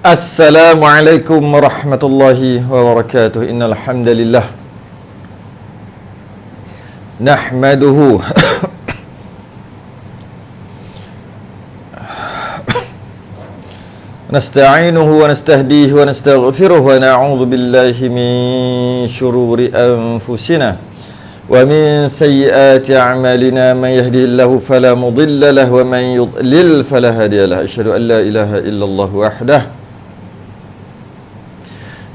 Assalamualaikum warahmatullahi wabarakatuh. Innal hamdalillah nahmaduhu nasta'inuhu wa nastahdihi wa nastaghfiruh wa na'udzu billahi min shururi anfusina wa min sayyiati a'malina. Man yahdihillahu fala mudilla lahu wa man yudlil fala hadiya lahu. Asyhadu an la ilaha illallah wahdahu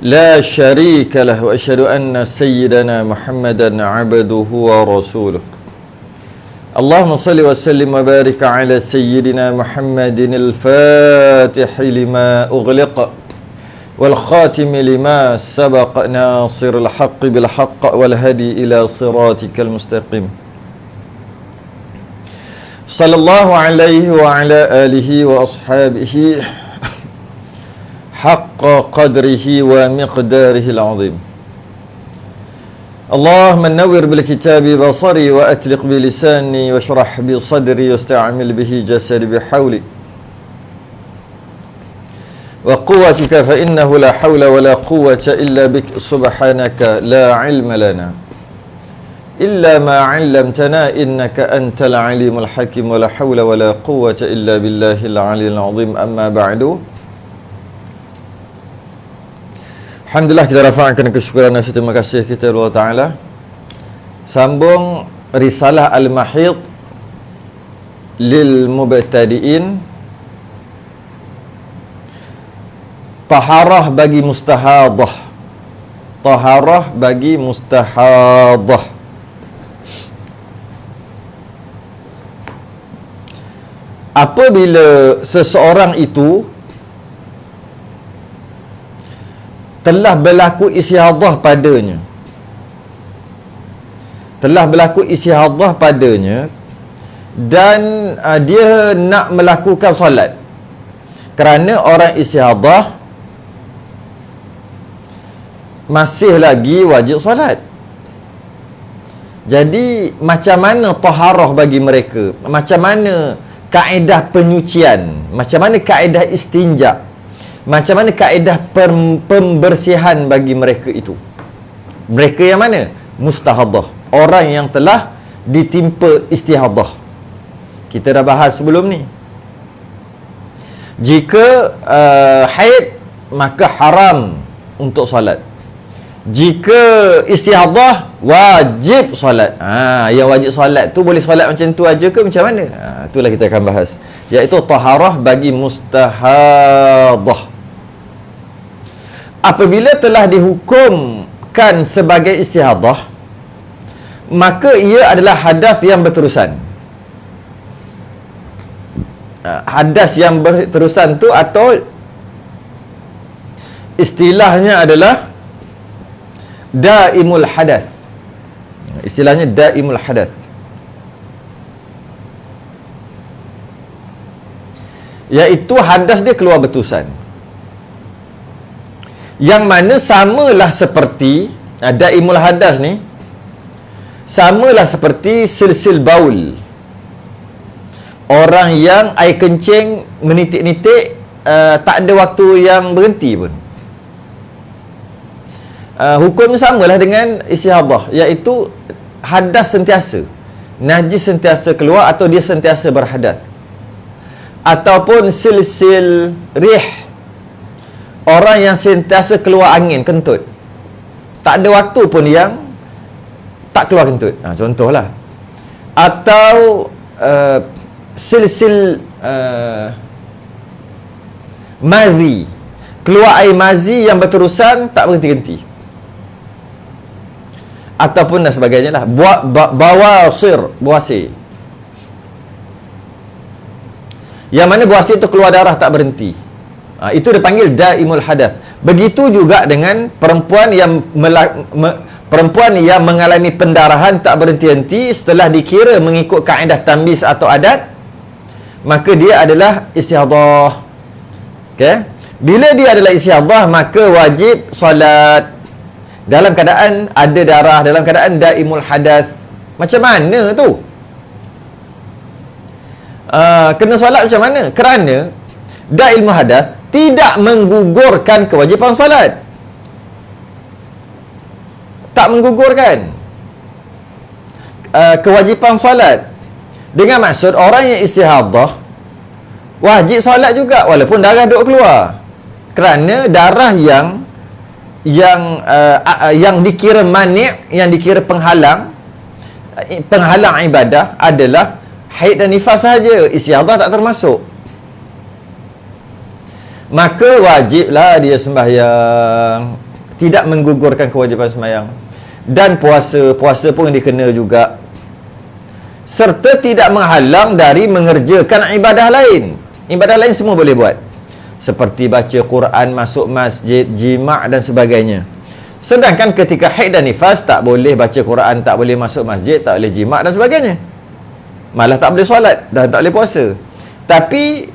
لا شريك له وأشهد أن سيدنا محمدا عبده ورسوله. اللهم صل وسلم وبارك على سيدنا محمد الفاتح لما أغلق والخاتم لما سبق ناصر الحق بالحق والهدي إلى صراطك المستقيم. صلى الله عليه وعلى آله وأصحابه حق قدره ومقداره العظيم. اللهم نور بالكتاب بصري وأتلق بلساني واشرح بصدري واستعمل به جسدي بحولي وقوتك فإنه لا حول ولا قوة إلا بك سبحانك لا علم لنا إلا ما علمتنا إنك أنت العليم الحكيم ولا حول ولا قوة إلا بالله العلي العظيم. أما بعد, Alhamdulillah, kita rafa'kan kesyukuran dan terima kasih kita Allah Ta'ala. Sambung Risalah Al-Mahid Lil Mubtadi'in, Taharah bagi mustahadah. Taharah bagi mustahadah. Apabila seseorang itu telah berlaku istihadah padanya, dan dia nak melakukan solat, kerana orang istihadah masih lagi wajib solat. Jadi macam mana taharah bagi mereka? Macam mana kaedah penyucian? Macam mana kaedah istinja? Macam mana kaedah pembersihan bagi mereka itu? Mereka yang mana? Mustahadah, orang yang telah ditimpa istihadah. Kita dah bahas sebelum ni. Jika haid, maka haram untuk solat. Jika istihadah, wajib solat. Yang wajib solat tu boleh solat macam tu aja ke macam mana? Itulah kita akan bahas, iaitu taharah bagi mustahadah. Apabila telah dihukumkan sebagai istihadah, maka ia adalah hadas yang berterusan. Hadas yang berterusan tu, atau istilahnya adalah daimul hadas. Istilahnya daimul hadas. Iaitu hadas dia keluar berterusan, yang mana samalah seperti daimul hadas ni, samalah seperti silsil baul. Orang yang air kencing menitik-nitik, tak ada waktu yang berhenti pun. Hukum samalah dengan istihadah, iaitu hadas sentiasa, najis sentiasa keluar, atau dia sentiasa berhadas. Ataupun silsil rih, orang yang sentiasa keluar angin kentut, tak ada waktu pun yang tak keluar kentut. Contohlah. Atau silsil mazi, keluar air mazi yang berterusan, tak berhenti-henti. Ataupun dan sebagainya lah. Bawasir, buasir, yang mana buasir itu keluar darah tak berhenti. Itu dipanggil daimul hadas. Begitu juga dengan perempuan yang mengalami pendarahan tak berhenti-henti setelah dikira mengikut kaedah tambis atau adat, maka dia adalah istihadah. Okey? Bila dia adalah istihadah, maka wajib solat dalam keadaan ada darah, dalam keadaan daimul hadas. Macam mana tu? Kena solat macam mana? Kerana daimul hadas tidak menggugurkan kewajipan solat. Tak menggugurkan kewajipan solat. Dengan maksud orang yang istihadah wajib solat juga walaupun darah duk keluar. Kerana darah yang dikira mani', yang dikira penghalang ibadah adalah haid dan nifas sahaja. Istihadah tak termasuk. Maka wajiblah dia sembahyang, tidak menggugurkan kewajipan sembahyang. Dan puasa pun dikena juga, serta tidak menghalang dari mengerjakan ibadah lain. Ibadah lain semua boleh buat, seperti baca Quran, masuk masjid, jima' dan sebagainya. Sedangkan ketika haid dan nifas, tak boleh baca Quran, tak boleh masuk masjid, tak boleh jima' dan sebagainya. Malah tak boleh solat dan tak boleh puasa. Tapi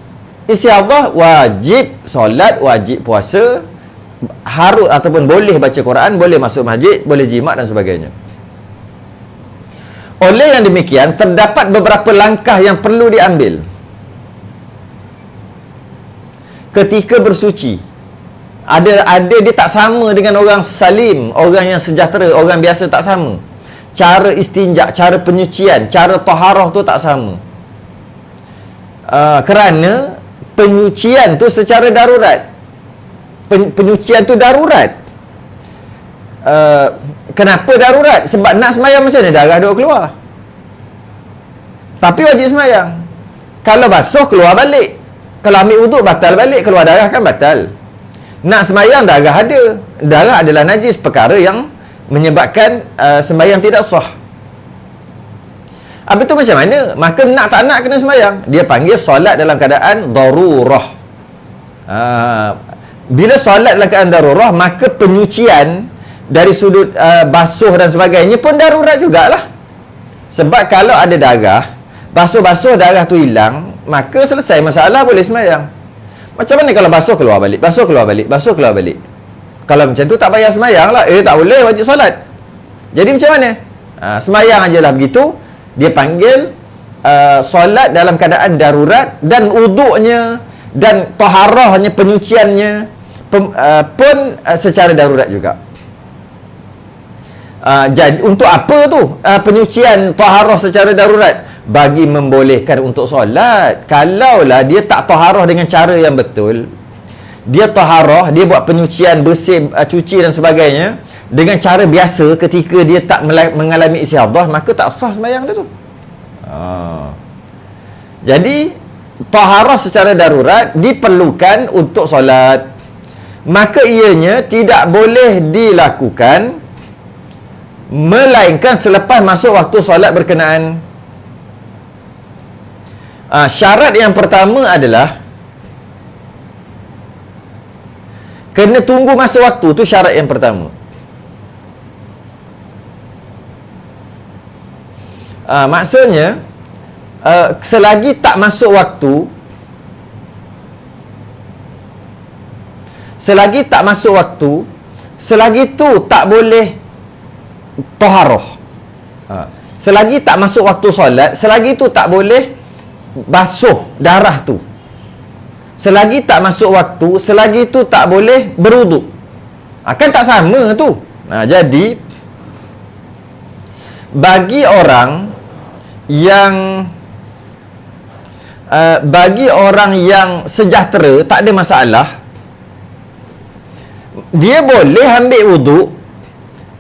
istihadah wajib solat, wajib puasa, harus ataupun boleh baca Quran, boleh masuk masjid, boleh jima' dan sebagainya. Oleh yang demikian, terdapat beberapa langkah yang perlu diambil ketika bersuci. Ada dia tak sama dengan orang salim, orang yang sejahtera, orang biasa tak sama. Cara istinja, cara penyucian, cara taharah tu tak sama. Kerana penyucian tu secara darurat. Penyucian tu darurat. Kenapa darurat? Sebab nak semayang macam mana darah duk keluar. Tapi wajib semayang. Kalau basuh keluar balik. Kalau ambil wuduk batal balik, keluar darah kan batal. Nak semayang darah ada. Darah adalah najis, perkara yang menyebabkan sembahyang tidak sah. Habis tu macam mana? Maka nak tak nak kena sembahyang. Dia panggil solat dalam keadaan darurah. Bila solat dalam keadaan darurah, maka penyucian dari sudut basuh dan sebagainya pun darurat jugalah. Sebab kalau ada darah, basuh-basuh darah tu hilang, maka selesai masalah, boleh sembahyang. Macam mana kalau basuh keluar balik, basuh keluar balik, basuh keluar balik? Kalau macam tu tak payah sembahyang lah. Tak boleh, wajib solat. Jadi macam mana? Sembahyang ajalah begitu. Dia panggil solat dalam keadaan darurat, dan uduknya dan taharahnya, penyuciannya pun secara darurat juga. Jadi untuk apa tu penyucian taharah secara darurat? Bagi membolehkan untuk solat. Kalaulah dia tak taharah dengan cara yang betul, dia taharah, dia buat penyucian, bersih, cuci dan sebagainya dengan cara biasa ketika dia tak mengalami istihadah, maka tak sah sembahyang dia tu. Jadi taharah secara darurat diperlukan untuk solat. Maka ianya tidak boleh dilakukan melainkan selepas masuk waktu solat berkenaan. Syarat yang pertama adalah kena tunggu masa waktu. Tu syarat yang pertama. Maksudnya selagi tak masuk waktu, selagi tu tak boleh taharah. Selagi tak masuk waktu solat, selagi tu tak boleh basuh darah tu. Selagi tak masuk waktu, selagi tu tak boleh berwuduk. Kan tak sama tu. Jadi bagi orang yang sejahtera, tak ada masalah, dia boleh ambil wuduk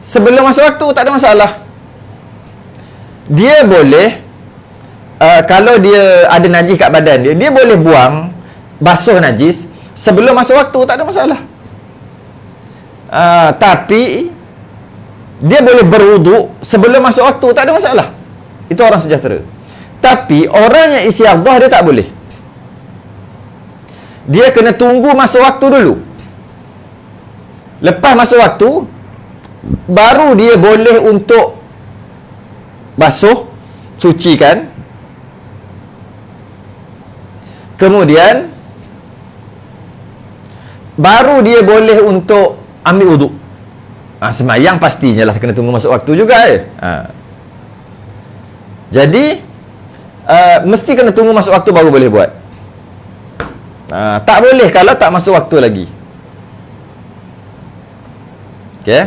sebelum masuk waktu, tak ada masalah. Dia boleh kalau dia ada najis kat badan dia, dia boleh buang, basuh najis sebelum masuk waktu, tak ada masalah. Tapi dia boleh berwuduk sebelum masuk waktu, tak ada masalah. Itu orang sejahtera. Tapi orang yang istihadah, dia tak boleh. Dia kena tunggu masuk waktu dulu. Lepas masuk waktu, baru dia boleh untuk basuh, cucikan. Kemudian baru dia boleh untuk ambil wuduk. Sembayang pastinya lah kena tunggu masuk waktu juga. Jadi mesti kena tunggu masuk waktu baru boleh buat. Tak boleh kalau tak masuk waktu lagi. Okey.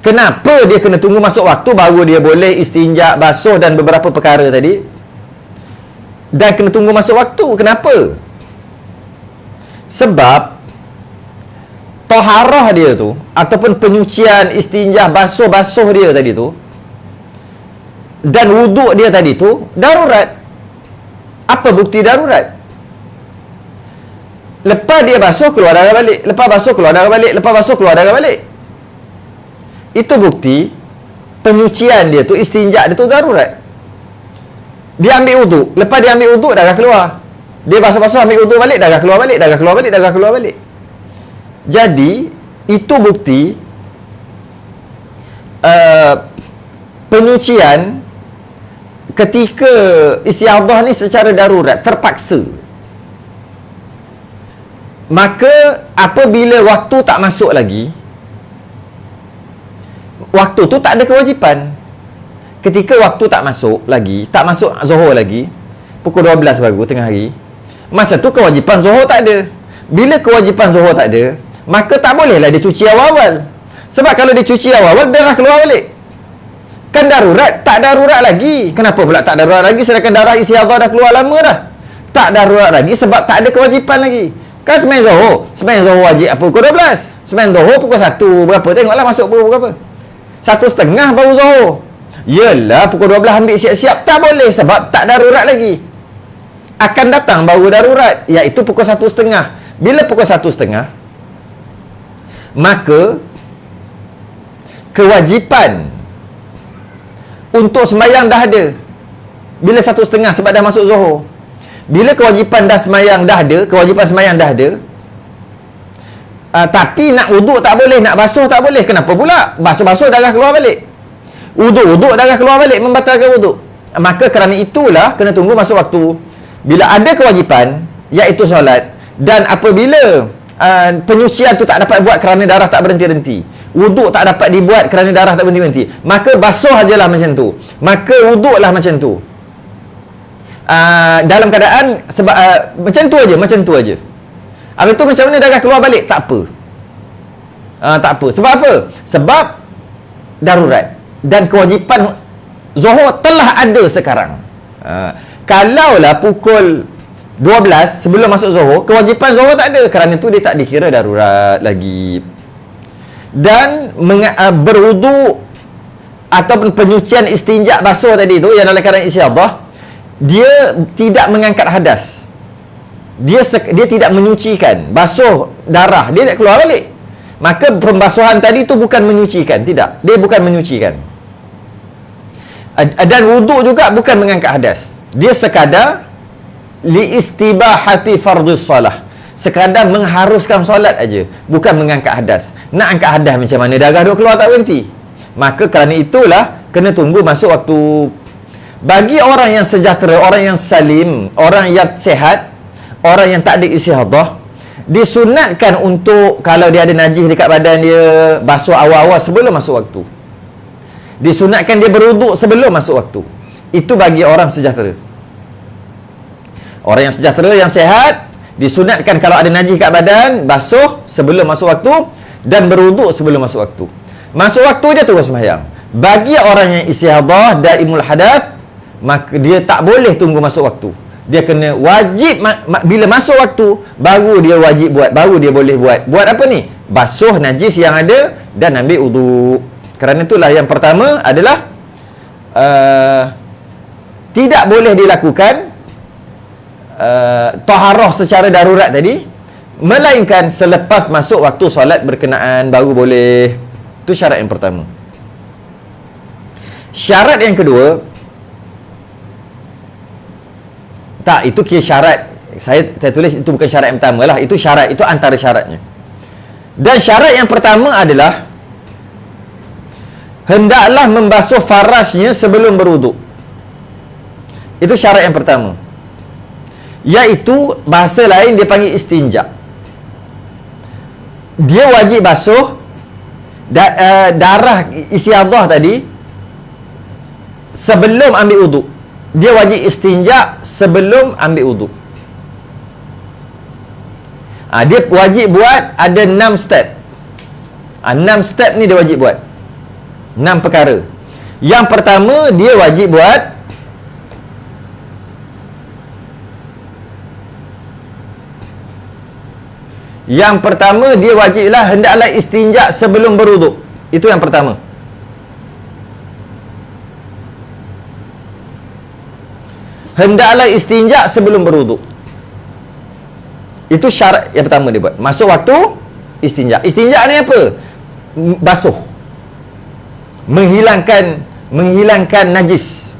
Kenapa dia kena tunggu masuk waktu baru dia boleh istinja, basuh dan beberapa perkara tadi? Dan kena tunggu masuk waktu. Kenapa? Sebab taharah dia tu ataupun penyucian, istinja, basuh dia tadi tu dan wuduk dia tadi tu darurat. Apa bukti darurat? Lepas dia basuh, keluar darah balik. Lepas basuh, keluar darah balik. Lepas basuh, keluar darah balik. Itu bukti penyucian dia tu, istinja dia tu darurat. Dia ambil wuduk. Lepas dia ambil wuduk, darah keluar. Dia basuh-basuh, ambil wuduk balik, darah keluar balik, darah keluar balik, darah keluar balik. Jadi, itu bukti penyucian ketika istiadah ni secara darurat, terpaksa. Maka, apabila waktu tak masuk lagi, waktu tu tak ada kewajipan. Ketika waktu tak masuk lagi, tak masuk Zuhur lagi, pukul 12 baru tengah hari, masa tu kewajipan Zuhur tak ada. Bila kewajipan Zuhur tak ada, maka tak bolehlah dia cuci awal-awal. Sebab kalau dia cuci awal-awal, darah keluar balik. Kan darurat, tak darurat lagi. Kenapa pula tak darurat lagi sedangkan darah istiadah dah keluar lama dah? Tak darurat lagi sebab tak ada kewajipan lagi. Kan sembahyang Zuhur wajib apa pukul 12. Sembahyang Zuhur pukul 1 berapa, tengoklah masuk pukul berapa. 1:30 baru Zuhur. Yelah, pukul 12 ambil siap-siap. Tak boleh sebab tak darurat lagi. Akan datang baru darurat, iaitu pukul 1:30. Bila pukul 1:30, maka kewajipan untuk sembahyang dah ada. Bila 1:30 sebab dah masuk Zuhur. Bila kewajipan dah sembahyang dah ada, kewajipan sembahyang dah ada, tapi nak wuduk tak boleh, nak basuh tak boleh. Kenapa pula? Basuh-basuh darah keluar balik. Wuduk darah keluar balik, membatalkan wuduk. Maka kerana itulah kena tunggu masuk waktu. Bila ada kewajipan, iaitu solat, dan apabila penyucian tu tak dapat buat kerana darah tak berhenti-henti, wuduk tak dapat dibuat kerana darah tak berhenti-henti, maka basuh ajalah macam tu, maka wuduklah macam tu. Dalam keadaan sebab macam tu aja. Habis tu macam mana darah keluar balik? Tak apa. Tak apa. Sebab apa? Sebab darurat. Dan kewajipan Zuhur telah ada sekarang. Kalaulah pukul 12 sebelum masuk Zuhur, kewajipan Zuhur tak ada. Kerana tu dia tak dikira darurat lagi. Dan berwuduk ataupun penyucian istinja basuh tadi tu yang dalam keadaan istiadah, dia tidak mengangkat hadas. Dia tidak menyucikan, basuh darah, dia tak keluar balik. Maka pembasuhan tadi tu bukan menyucikan, tidak. Dia bukan menyucikan. Dan wuduk juga bukan mengangkat hadas. Dia sekadar liistibahati fardhis salah. Sekadar mengharuskan solat aja, bukan mengangkat hadas. Nak angkat hadas macam mana? Darah duk keluar tak berhenti. Maka kerana itulah kena tunggu masuk waktu. Bagi orang yang sejahtera, orang yang salim, orang yang sehat, orang yang tak ada istihadah, disunatkan untuk kalau dia ada najis dekat badan dia, basuh awal-awal sebelum masuk waktu. Disunatkan dia berwuduk sebelum masuk waktu. Itu bagi orang sejahtera. Orang yang sejahtera, yang sehat, disunatkan kalau ada najis kat badan, basuh sebelum masuk waktu dan berwuduk sebelum masuk waktu. Masuk waktu dia terus sembahyang. Bagi orang yang istihadah, daimul hadath, maka dia tak boleh tunggu masuk waktu. Dia kena wajib bila masuk waktu baru dia wajib buat, baru dia boleh buat. Buat apa ni? Basuh najis yang ada dan ambil wuduk. Kerana itulah yang pertama adalah tidak boleh dilakukan taharah secara darurat tadi, melainkan selepas masuk waktu solat berkenaan baru boleh. Itu syarat yang pertama. Syarat yang kedua, tak, itu kira syarat. Saya tulis itu bukan syarat yang pertama lah. Itu syarat, itu antara syaratnya. Dan syarat yang pertama adalah hendaklah membasuh farasnya sebelum berwuduk. Itu syarat yang pertama. Iaitu bahasa lain dia panggil istinja. Dia wajib basuh darah istiadah tadi sebelum ambil wuduk. Dia wajib istinja sebelum ambil wuduk. Dia wajib buat ada 6 step. 6 step ni dia wajib buat. 6 perkara. Yang pertama dia wajib buat wajiblah hendaklah istinja sebelum berwuduk. Itu yang pertama. Hendaklah istinja sebelum berwuduk. Itu syarat yang pertama dia buat. Masuk waktu istinja. Istinja ni apa? Basuh. Menghilangkan najis.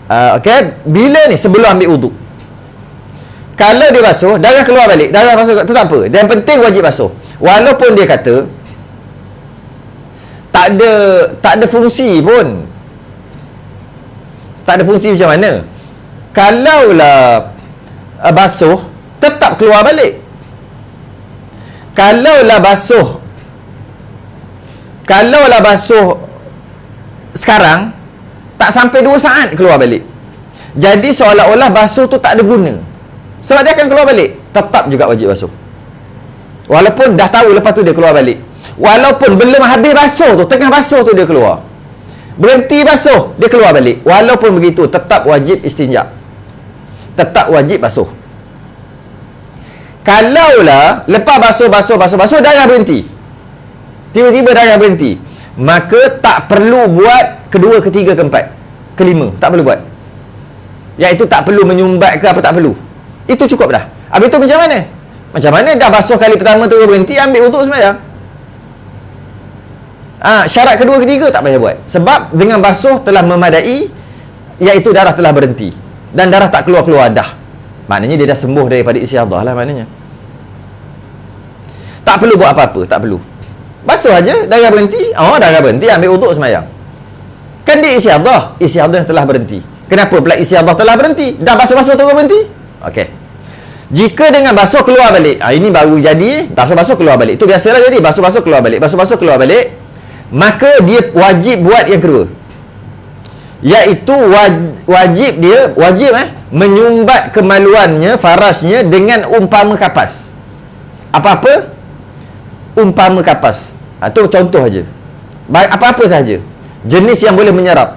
Okey, bila ni? Sebelum ambil wuduk. Kalau dia basuh, darah keluar balik. Darah basuh tu tak apa. Yang penting wajib basuh. Walaupun dia kata tak ada fungsi pun. Tak ada fungsi macam mana? Kalaulah basuh, tetap keluar balik. Kalaulah basuh sekarang, tak sampai 2 saat keluar balik. Jadi seolah-olah basuh tu tak ada guna. Sebab dia akan keluar balik. Tetap juga wajib basuh. Walaupun dah tahu lepas tu dia keluar balik. Walaupun belum habis basuh tu, tengah basuh tu dia keluar. Berhenti basuh, dia keluar balik. Walaupun begitu, tetap wajib istinja. Tetap wajib basuh. Kalaulah lepas basuh, darah berhenti. Tiba-tiba darah berhenti. Maka tak perlu buat kedua, ketiga, keempat, kelima. Tak perlu buat. Iaitu tak perlu menyumbat ke apa, tak perlu. Itu cukup dah. Habis tu macam mana? Macam mana dah basuh kali pertama tu berhenti, ambil wuduk sembahyang. Syarat kedua, ketiga tak payah buat. Sebab dengan basuh telah memadai, iaitu darah telah berhenti. Dan darah tak keluar-keluar dah. Maknanya dia dah sembuh daripada istihadah lah maknanya. Tak perlu buat apa-apa, tak perlu. Basuh aja, darah berhenti. Darah berhenti, ambil wuduk sembahyang. Kan dia istihadah telah berhenti. Kenapa pula istihadah telah berhenti? Dah basuh-basuh terus berhenti? Okey. Jika dengan basuh keluar balik, ini baru jadi basuh-basuh keluar balik. Itu biasalah jadi basuh-basuh keluar balik, basuh-basuh keluar balik. Maka dia wajib buat yang kedua. Iaitu wajib menyumbat kemaluannya, farasnya dengan umpama kapas. Apa-apa? Umpama kapas. Itu contoh aja. Apa-apa sahaja. Jenis yang boleh menyerap.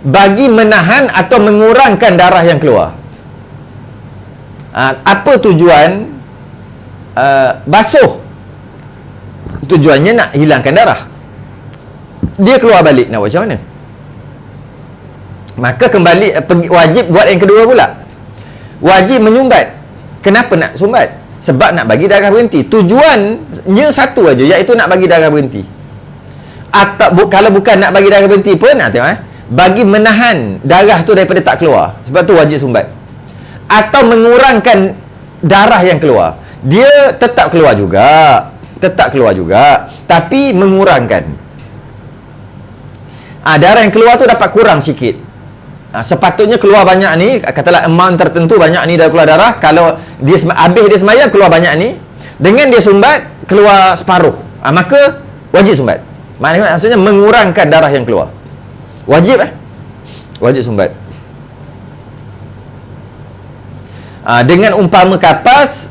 Bagi menahan atau mengurangkan darah yang keluar. Apa tujuan basuh? Tujuannya nak hilangkan darah. Dia keluar balik, nak buat macam mana? Maka kembali wajib buat yang kedua pula. Wajib menyumbat. Kenapa nak sumbat? Sebab nak bagi darah berhenti. Tujuannya satu aja, iaitu nak bagi darah berhenti. Atau kalau bukan nak bagi darah berhenti pun, tengok bagi menahan darah tu daripada tak keluar. Sebab tu wajib sumbat. Atau mengurangkan darah yang keluar. Dia tetap keluar juga, tapi mengurangkan. Darah yang keluar tu dapat kurang sikit. Sepatutnya keluar banyak ni, katalah amount tertentu banyak ni dah keluar darah. Kalau dia habis dia sembahyang keluar banyak ni, dengan dia sumbat keluar separuh, maka wajib sumbat. Maksudnya mengurangkan darah yang keluar. Wajib wajib sumbat. Dengan umpama kapas,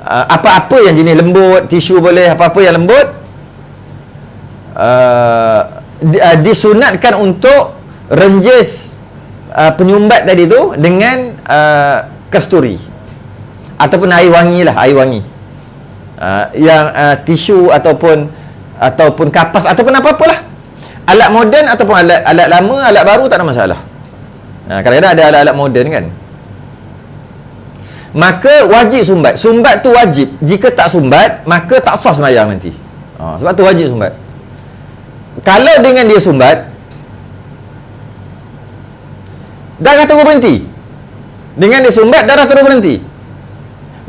apa-apa yang jenis lembut, tisu boleh, apa-apa yang lembut, disunatkan untuk renjis penyumbat tadi tu dengan kasturi ataupun air wangi lah, air wangi. Yang tisu ataupun kapas ataupun apa-apalah, alat moden ataupun alat lama, alat baru, tak ada masalah. Kadang-kadang ada alat-alat moden kan. Maka wajib sumbat. Sumbat tu wajib. Jika tak sumbat, maka tak sah sembahyang nanti. Sebab tu wajib sumbat. Kalau dengan dia sumbat, darah terus berhenti. Dengan dia sumbat, darah terus berhenti,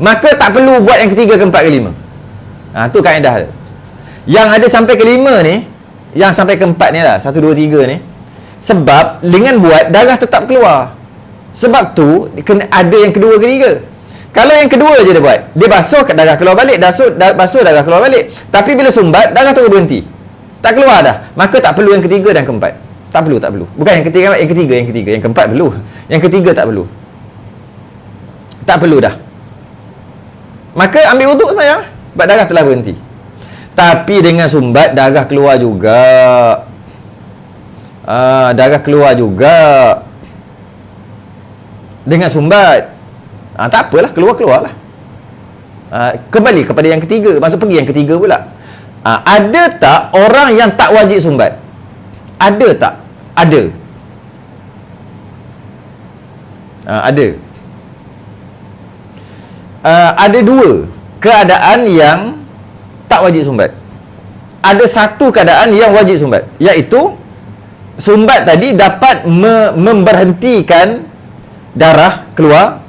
maka tak perlu buat yang ketiga, keempat, kelima. Tu kaedah dia. Yang ada sampai kelima ni, yang sampai keempat ni lah, 1, 2, 3 ni, sebab dengan buat, darah tetap keluar. Sebab tu kena ada yang kedua, ketiga. Kalau yang kedua je dia buat, dia basuh, darah keluar balik, basuh, darah keluar balik. Tapi bila sumbat, darah terus berhenti. Tak keluar dah. Maka tak perlu yang ketiga dan keempat. Tak perlu. Bukan yang ketiga. Yang keempat perlu. Yang ketiga tak perlu. Tak perlu dah. Maka ambil wuduk semayang. Sebab darah telah berhenti. Tapi dengan sumbat, darah keluar juga. Darah keluar juga. Dengan sumbat. Tak apalah, keluar-keluar lah. Kembali kepada yang ketiga. Maksud pergi yang ketiga pula. Ada tak orang yang tak wajib sumbat? Ada tak? Ada. Ada. Ada dua keadaan yang tak wajib sumbat. Ada satu keadaan yang wajib sumbat, iaitu sumbat tadi dapat memberhentikan darah keluar,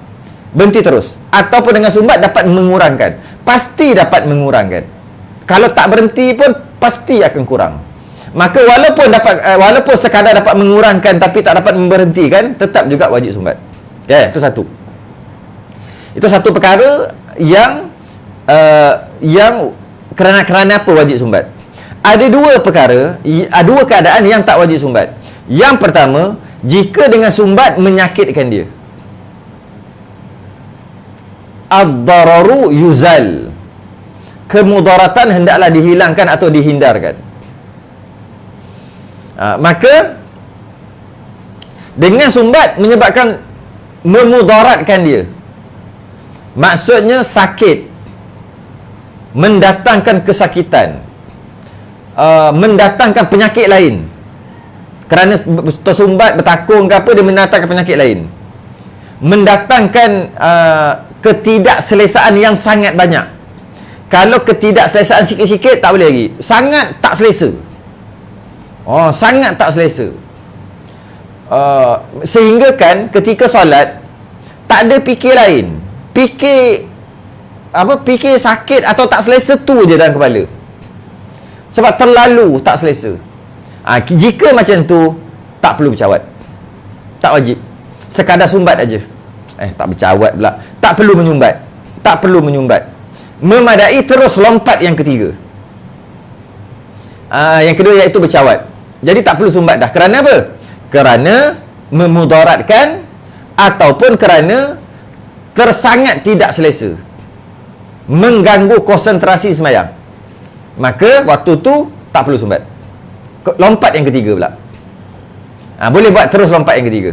berhenti terus. Ataupun dengan sumbat dapat mengurangkan. Pasti dapat mengurangkan. Kalau tak berhenti pun pasti akan kurang. Maka walaupun sekadar dapat mengurangkan tapi tak dapat memberhentikan, tetap juga wajib sumbat. Itu satu. Itu satu perkara yang kerana apa wajib sumbat. Ada dua perkara, dua keadaan yang tak wajib sumbat. Yang pertama, jika dengan sumbat menyakitkan dia. Ad-dararu yuzal. Kemudaratan hendaklah dihilangkan atau dihindarkan. Maka dengan sumbat menyebabkan memudaratkan dia. Maksudnya sakit, mendatangkan kesakitan, mendatangkan penyakit lain. Kerana tersumbat, bertakung ke apa, dia mendatangkan penyakit lain. Mendatangkan ketidakselesaan yang sangat banyak. Kalau ketidakselesaan sikit-sikit tak boleh lagi. Sangat tak selesa. Sangat tak selesa. Sehingga kan ketika solat tak ada fikir lain. Fikir sakit atau tak selesa tu je dalam kepala. Sebab terlalu tak selesa. Jika macam tu, tak perlu bercawat. Tak wajib. Sekadar sumbat aja. Tak bercawat pula. Tak perlu menyumbat. Tak perlu menyumbat. Memadai terus lompat yang ketiga. Yang kedua iaitu bercawat. Jadi tak perlu sumbat dah. Kerana apa? Kerana memudaratkan ataupun kerana tersangat tidak selesa, mengganggu konsentrasi semayang. Maka waktu tu tak perlu sumbat. Lompat yang ketiga pula. Boleh buat terus lompat yang ketiga.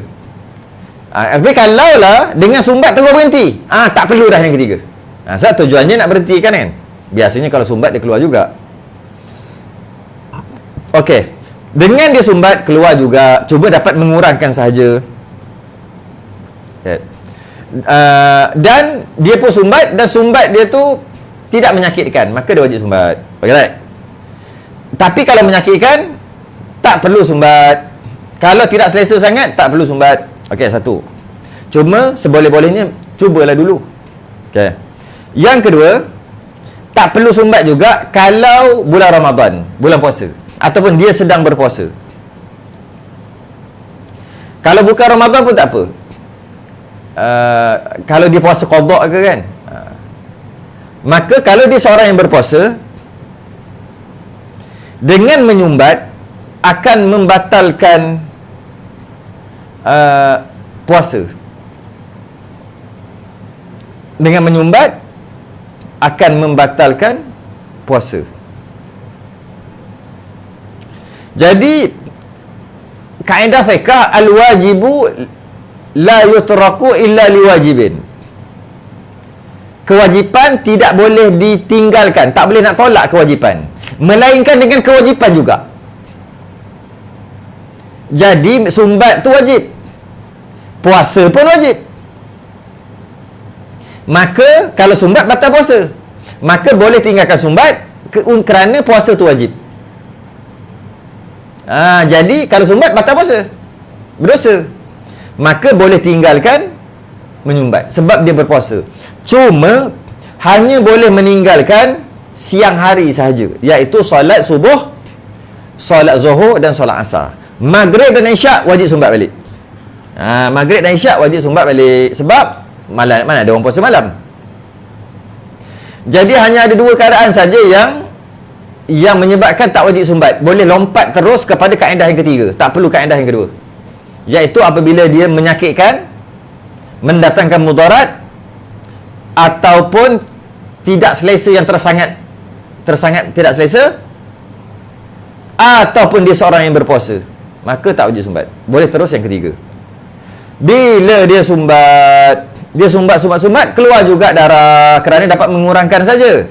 Tapi kalau lah dengan sumbat terus berhenti, tak perlu dah yang ketiga. Sebab tujuannya nak berhentikan kan. Biasanya kalau sumbat dia keluar juga. Okey. Dengan dia sumbat keluar juga, cuba dapat mengurangkan sahaja. Dan dia pun sumbat, dan sumbat dia tu tidak menyakitkan, maka dia wajib sumbat. Okay, right? Tapi kalau menyakitkan, tak perlu sumbat. Kalau tidak selesa sangat, tak perlu sumbat. Okey, satu. Cuma seboleh-bolehnya cubalah dulu. Okey. Yang kedua, tak perlu sumbat juga kalau bulan Ramadan, bulan puasa, ataupun dia sedang berpuasa. Kalau bukan Ramadan pun tak apa. Kalau dia puasa qada ke kan, maka kalau dia seorang yang berpuasa, dengan menyumbat akan membatalkan puasa. Dengan menyumbat akan membatalkan puasa. Jadi kaedah fiqh, al-wajibu la yutraku illa liwajibin. Kewajipan tidak boleh ditinggalkan, tak boleh nak tolak kewajipan, melainkan dengan kewajipan juga. Jadi sumbat tu wajib, puasa pun wajib. Maka kalau sumbat batal puasa, maka boleh tinggalkan sumbat kerana puasa tu wajib. Jadi kalau sumbat batal puasa, berdosa. Maka boleh tinggalkan menyumbat sebab dia berpuasa. Cuma hanya boleh meninggalkan siang hari sahaja, iaitu solat subuh, solat zuhur dan solat asar. Maghrib dan isyak wajib sumbat balik. Maghrib dan isyak wajib sumbat balik sebab malam, mana ada orang puasa malam. Jadi hanya ada dua keadaan saja yang yang menyebabkan tak wajib sumbat. Boleh lompat terus kepada kaedah yang ketiga, tak perlu kaedah yang kedua, iaitu apabila dia menyakitkan, mendatangkan mudarat, ataupun tidak selesa yang tersangat tidak selesa, ataupun dia seorang yang berpuasa, maka tak wajib sumbat. Boleh terus yang ketiga. Bila dia sumbat, keluar juga darah kerana dapat mengurangkan saja,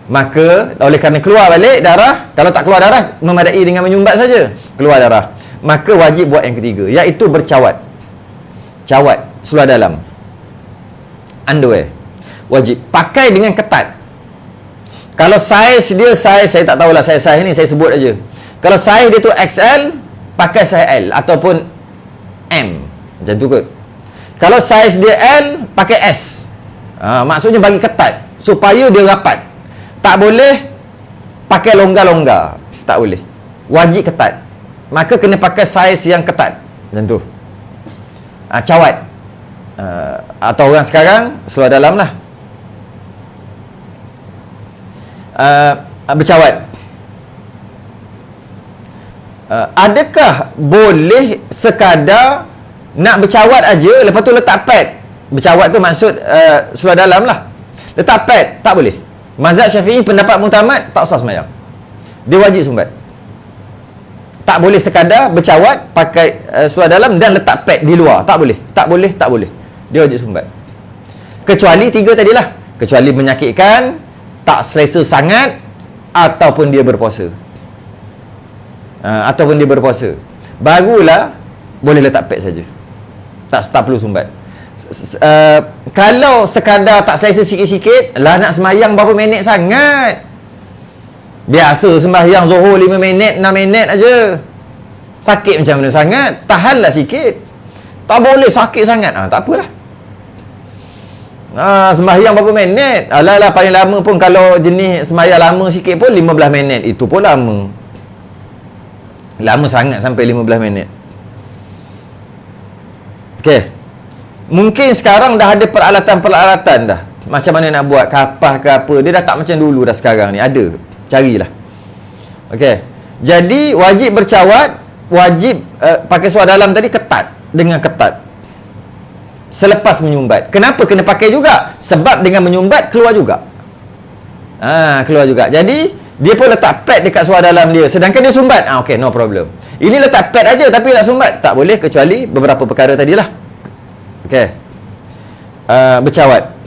maka oleh kerana keluar balik darah, kalau tak keluar darah memadai dengan menyumbat saja, keluar darah, maka wajib buat yang ketiga, iaitu bercawat. Cawat seluar dalam, underwear, wajib pakai dengan ketat. Kalau saiz dia, saya tak tahulah, saiz ni saya sebut aja. Kalau saiz dia tu XL, pakai saiz L ataupun M, macam tu kot. Kalau saiz dia L, pakai S. Maksudnya bagi ketat supaya dia rapat. Tak boleh pakai longgar-longgar, tak boleh. Wajib ketat. Maka kena pakai saiz yang ketat, macam tu. Cawat, atau orang sekarang seluar dalam lah. Bercawat. Adakah boleh sekadar nak bercawat aja, lepas tu letak pad? Bercawat tu maksud seluar dalam lah. Letak pad, tak boleh. Mazhab Syafi'i pendapat muktamad, tak sah sembahyang. Dia wajib sumbat. Tak boleh sekadar bercawat pakai seluar dalam dan letak pad di luar. Tak boleh. Tak boleh, tak boleh. Dia wajib sumbat. Kecuali tiga tadilah. Kecuali menyakitkan, tak selesa sangat, ataupun dia berpuasa. Barulah boleh letak pad saja. Tak perlu sumbat. Kalau sekadar tak selesa sikit-sikit, lah nak sembahyang berapa minit sangat. Biasa sembahyang Zuhur 5 minit, 6 minit aja. Sakit macam mana sangat? Tahanlah sikit. Tak boleh sakit sangat. Tak apalah. Sembahyang berapa minit? Alah paling lama pun kalau jenis sembahyang lama sikit pun 15 minit. Itu pun lama. Lama sangat sampai 15 minit. Okey. Mungkin sekarang dah ada peralatan dah. Macam mana nak buat, kapas ke apa. Dia dah tak macam dulu dah sekarang ni. Ada. Carilah. Okey. Jadi wajib bercawat, wajib pakai seluar dalam tadi ketat, dengan ketat. Selepas menyumbat. Kenapa kena pakai juga? Sebab dengan menyumbat keluar juga. Keluar juga. Jadi dia pun letak pad dekat seluar dalam dia, sedangkan dia sumbat. Okey, no problem. Ini letak pad aja tapi tak sumbat, tak boleh, kecuali beberapa perkara tadilah. Okey. Bercawat.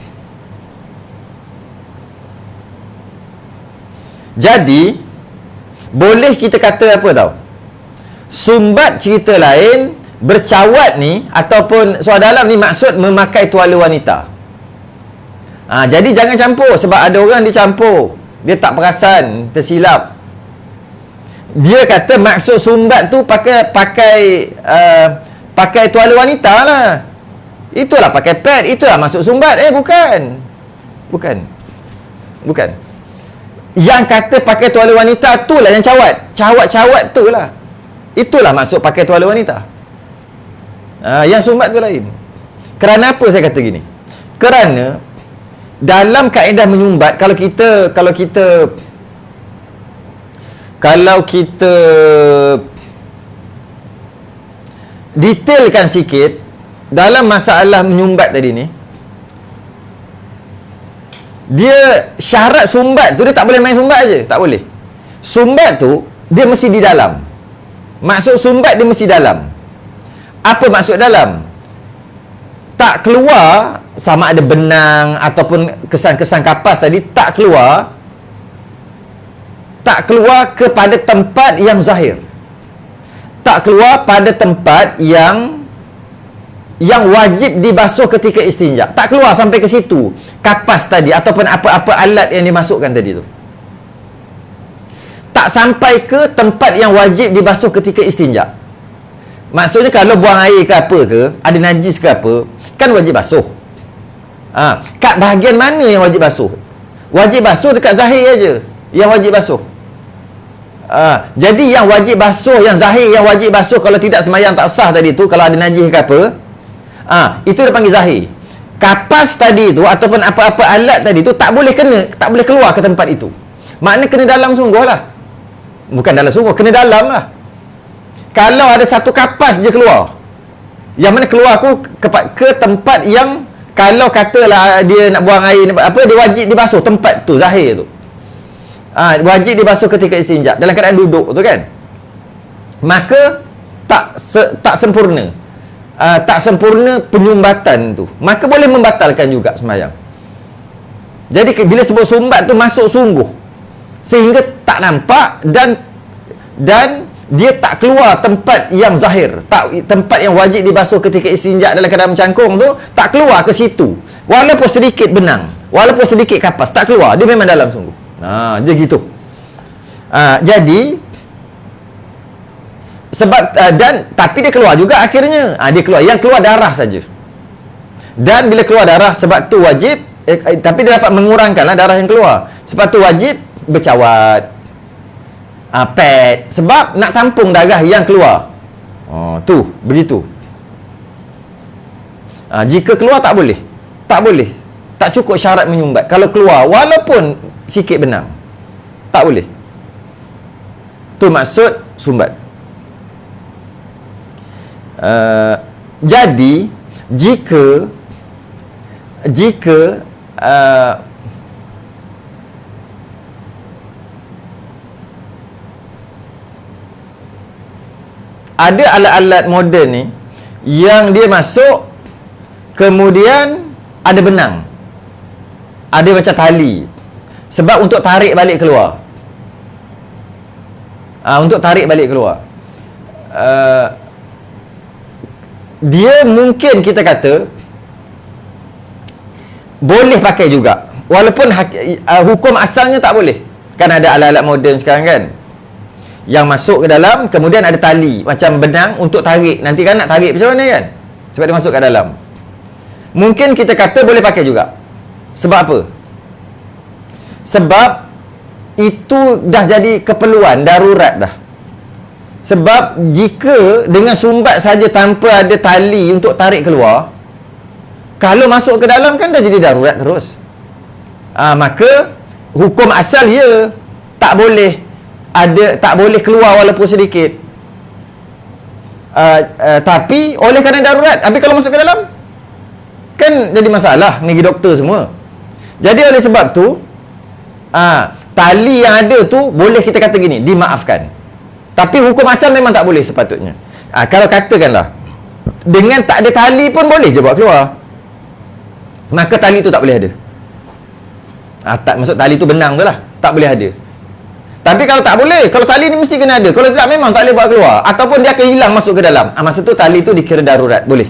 Jadi boleh kita kata apa tau? Sumbat cerita lain, bercawat ni ataupun seluar dalam ni maksud memakai tuala wanita. Jadi jangan campur, sebab ada orang dia campur. Dia tak perasan, tersilap. Dia kata maksud sumbat tu pakai tuala wanita lah. Itulah pakai pad, itulah maksud sumbat. Bukan. Yang kata pakai tuala wanita tu lah yang cawat. Cawat tu lah. Itulah maksud pakai tuala wanita. Yang sumbat tu lain. Kerana apa saya kata gini? Kerana dalam kaedah menyumbat, kalau kita detailkan sikit dalam masalah menyumbat tadi ni, dia syarat sumbat tu dia tak boleh main sumbat aje, tak boleh. Sumbat tu dia mesti di dalam. Maksud sumbat dia mesti dalam. Apa maksud dalam? Tak keluar, sama ada benang ataupun kesan-kesan kapas tadi, tak keluar kepada tempat yang zahir. Tak keluar pada tempat yang wajib dibasuh ketika istinja. Tak keluar sampai ke situ kapas tadi ataupun apa-apa alat yang dimasukkan tadi tu. Tak sampai ke tempat yang wajib dibasuh ketika istinja. Maksudnya kalau buang air ke apa ke, ada najis ke apa, kan wajib basuh. Kat bahagian mana yang wajib basuh? Wajib basuh dekat zahir aja yang wajib basuh. Jadi yang wajib basuh, yang zahir yang wajib basuh, kalau tidak sembahyang tak sah tadi tu, kalau ada najis ke apa, itu dia panggil zahir. Kapas tadi tu ataupun apa-apa alat tadi tu tak boleh keluar ke tempat itu. Makna kena dalam sungguh lah. Bukan dalam sungguh, kena dalam lah. Kalau ada satu kapas je keluar, yang mana keluar aku ke tempat yang kalau katalah dia nak buang air apa, dia wajib dibasuh tempat tu, zahir tu. Wajib dibasuh ketika istinja dalam keadaan duduk tu kan. Maka tak sempurna. Tak sempurna penyumbatan tu. Maka boleh membatalkan juga sembahyang. Jadi bila sebut sumbat tu masuk sungguh, sehingga tak nampak dan dia tak keluar tempat yang zahir, tempat yang wajib dibasuh ketika istinja dalam keadaan mencangkung tu, tak keluar ke situ. Walaupun sedikit benang, walaupun sedikit kapas, tak keluar. Dia memang dalam sungguh. Dia gitu. Jadi sebab tapi dia keluar juga akhirnya. Dia keluar, yang keluar darah saja. Dan bila keluar darah, sebab tu wajib tapi dia dapat mengurangkanlah darah yang keluar. Sebab tu wajib bercawat, pad, sebab nak tampung darah yang keluar. Tu begitu. Jika keluar tak boleh. Tak cukup syarat menyumbat. Kalau keluar walaupun sikit benang, tak boleh. Tu maksud sumbat. Jadi jika ada alat-alat moden ni yang dia masuk, kemudian ada benang, ada macam tali, sebab untuk tarik balik keluar. Untuk tarik balik keluar. Dia mungkin kita kata boleh pakai juga, walaupun hukum asalnya tak boleh. Kan ada alat-alat moden sekarang kan, yang masuk ke dalam, kemudian ada tali macam benang untuk tarik. Nanti kan nak tarik macam mana kan, sebab dia masuk ke dalam. Mungkin kita kata boleh pakai juga. Sebab apa? Sebab itu dah jadi keperluan darurat dah. Sebab jika dengan sumbat saja tanpa ada tali untuk tarik keluar, kalau masuk ke dalam kan dah jadi darurat terus. Maka hukum asal ya tak boleh keluar walaupun sedikit. Tapi oleh kerana darurat, tapi kalau masuk ke dalam kan jadi masalah pergi doktor semua. Jadi oleh sebab tu tali yang ada tu boleh kita kata gini, dimaafkan. Tapi hukum asal memang tak boleh sepatutnya. Kalau katakanlah dengan tak ada tali pun boleh je buat keluar, maka tali tu tak boleh ada. Tak maksud tali tu benang tu lah, tak boleh ada. Tapi kalau tak boleh, kalau tali ni mesti kena ada. Kalau tidak memang tak boleh buat keluar, ataupun dia akan hilang masuk ke dalam. Masa tu tali tu dikira darurat, boleh.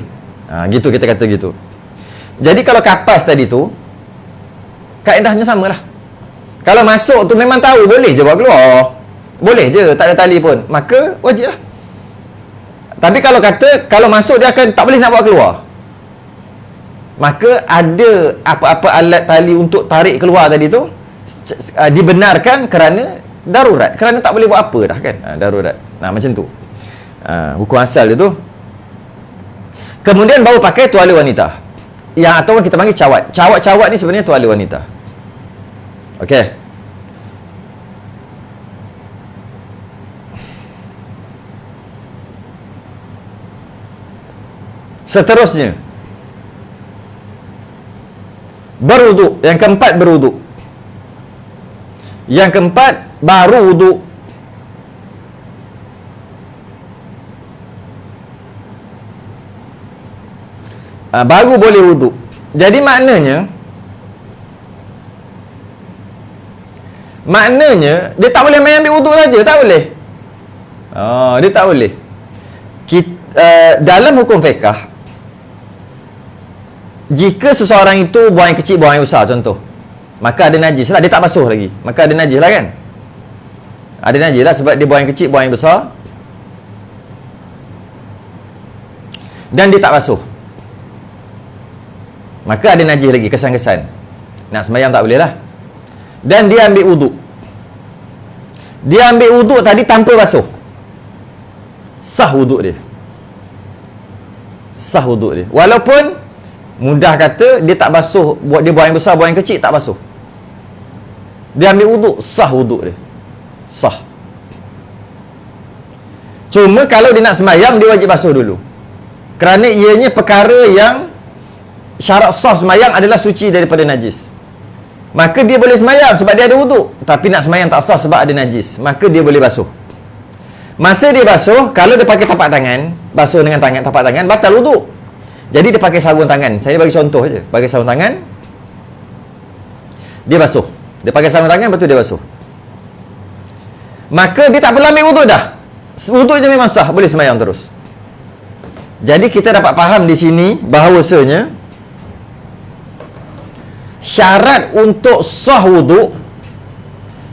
Gitu kita kata gitu. Jadi kalau kapas tadi tu, kaedahnya samalah. Kalau masuk tu memang tahu boleh je buat keluar, boleh je, tak ada tali pun, maka wajib lah. Tapi kalau kata kalau masuk dia akan tak boleh nak buat keluar, maka ada apa-apa alat tali untuk tarik keluar tadi tu dibenarkan kerana darurat, kerana tak boleh buat apa dah kan. Darurat. Macam tu hukum asal dia tu. Kemudian baru pakai tuala wanita, yang atau kita panggil cawat. Cawat ni sebenarnya tuala wanita. Okey. Seterusnya, berwuduk. Yang keempat, berwuduk. Yang keempat, baru wuduk. Baru boleh wuduk. Jadi maknanya dia tak boleh main ambil wuduk saja, tak boleh. Dia tak boleh. Dalam hukum fiqh, jika seseorang itu buang air kecil, buang air besar contoh, maka ada najis lah, dia tak basuh lagi, maka ada najis lah kan. Ada najis lah sebab dia buang air kecil, buang air besar, dan dia tak basuh, maka ada najis lagi, kesan-kesan. Nak sembahyang tak boleh lah. Dan dia ambil wuduk. Dia ambil wuduk tadi tanpa basuh, sah wuduk dia. Sah wuduk dia. Walaupun mudah kata dia tak basuh, buat dia buang air besar, buang air kecil, tak basuh. dia ambil wuduk, sah wuduk dia. Sah. Cuma kalau dia nak sembahyang, dia wajib basuh dulu. Kerana ianya perkara yang syarat sah sembahyang adalah suci daripada najis. Maka dia boleh sembahyang sebab dia ada wuduk. Tapi nak sembahyang tak sah sebab ada najis. Maka dia boleh basuh. Masa dia basuh, kalau dia pakai tapak tangan, basuh dengan tangan, tapak tangan, batal wuduk. Jadi dia pakai sarung tangan. Saya bagi contoh je. Pakai sarung tangan, dia basuh. Dia pakai sarung tangan, betul dia basuh. Maka dia tak perlu ambil wuduk dah. Wuduk je memang sah, boleh sembahyang terus. Jadi kita dapat faham di sini bahawasanya syarat untuk sah wuduk,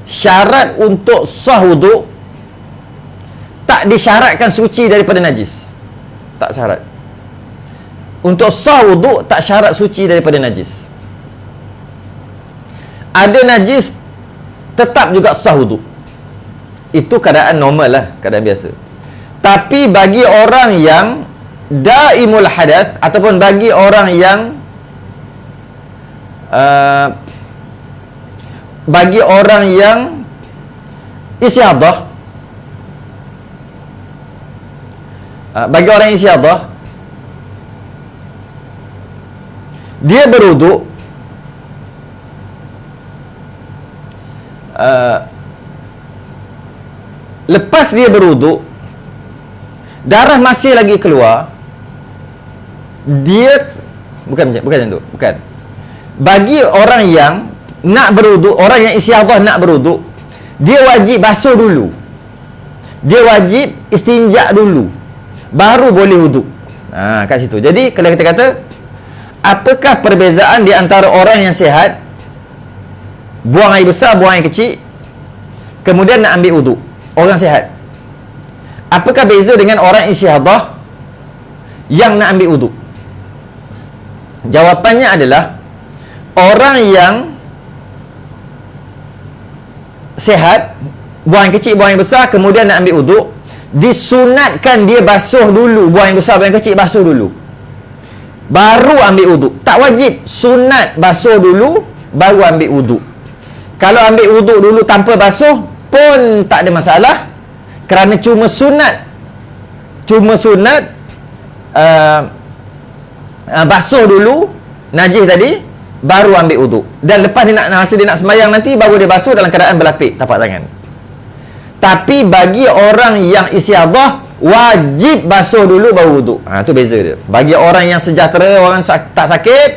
syarat untuk sah wuduk tak disyaratkan suci daripada najis. Tak syarat. Untuk sah wuduk tak syarat suci daripada najis. Ada najis tetap juga sah wuduk. Itu keadaan normal lah, keadaan biasa. Tapi bagi orang yang daimul hadath ataupun bagi orang yang bagi orang yang istiadah, bagi orang yang istiadah, dia berwuduk, lepas dia berwuduk, darah masih lagi keluar, dia bukan macam tu, bukan. Bagi orang yang nak berwuduk, orang yang istiadah nak berwuduk, dia wajib basuh dulu. Dia wajib istinja dulu, baru boleh wuduk. Kat situ. Jadi kalau kita kata, apakah perbezaan di antara orang yang sihat, buang air besar, buang air kecil, kemudian nak ambil wuduk, orang sihat? Apakah beza dengan orang istiadah yang nak ambil wuduk? Jawapannya adalah, orang yang sihat, buang air kecil, buang air besar, kemudian nak ambil wuduk, disunatkan dia basuh dulu. Buang air besar, buang air kecil, basuh dulu, baru ambil wuduk. Tak wajib, sunat basuh dulu, baru ambil wuduk. Kalau ambil wuduk dulu tanpa basuh pun tak ada masalah, kerana cuma sunat basuh dulu najis tadi, baru ambil wuduk. Dan lepas dia nak sembahyang nanti, baru dia basuh dalam keadaan berlapik tapak tangan. Tapi bagi orang yang istiadah, wajib basuh dulu baru wuduk. Tu beza dia. Bagi orang yang sejahtera, orang tak sakit,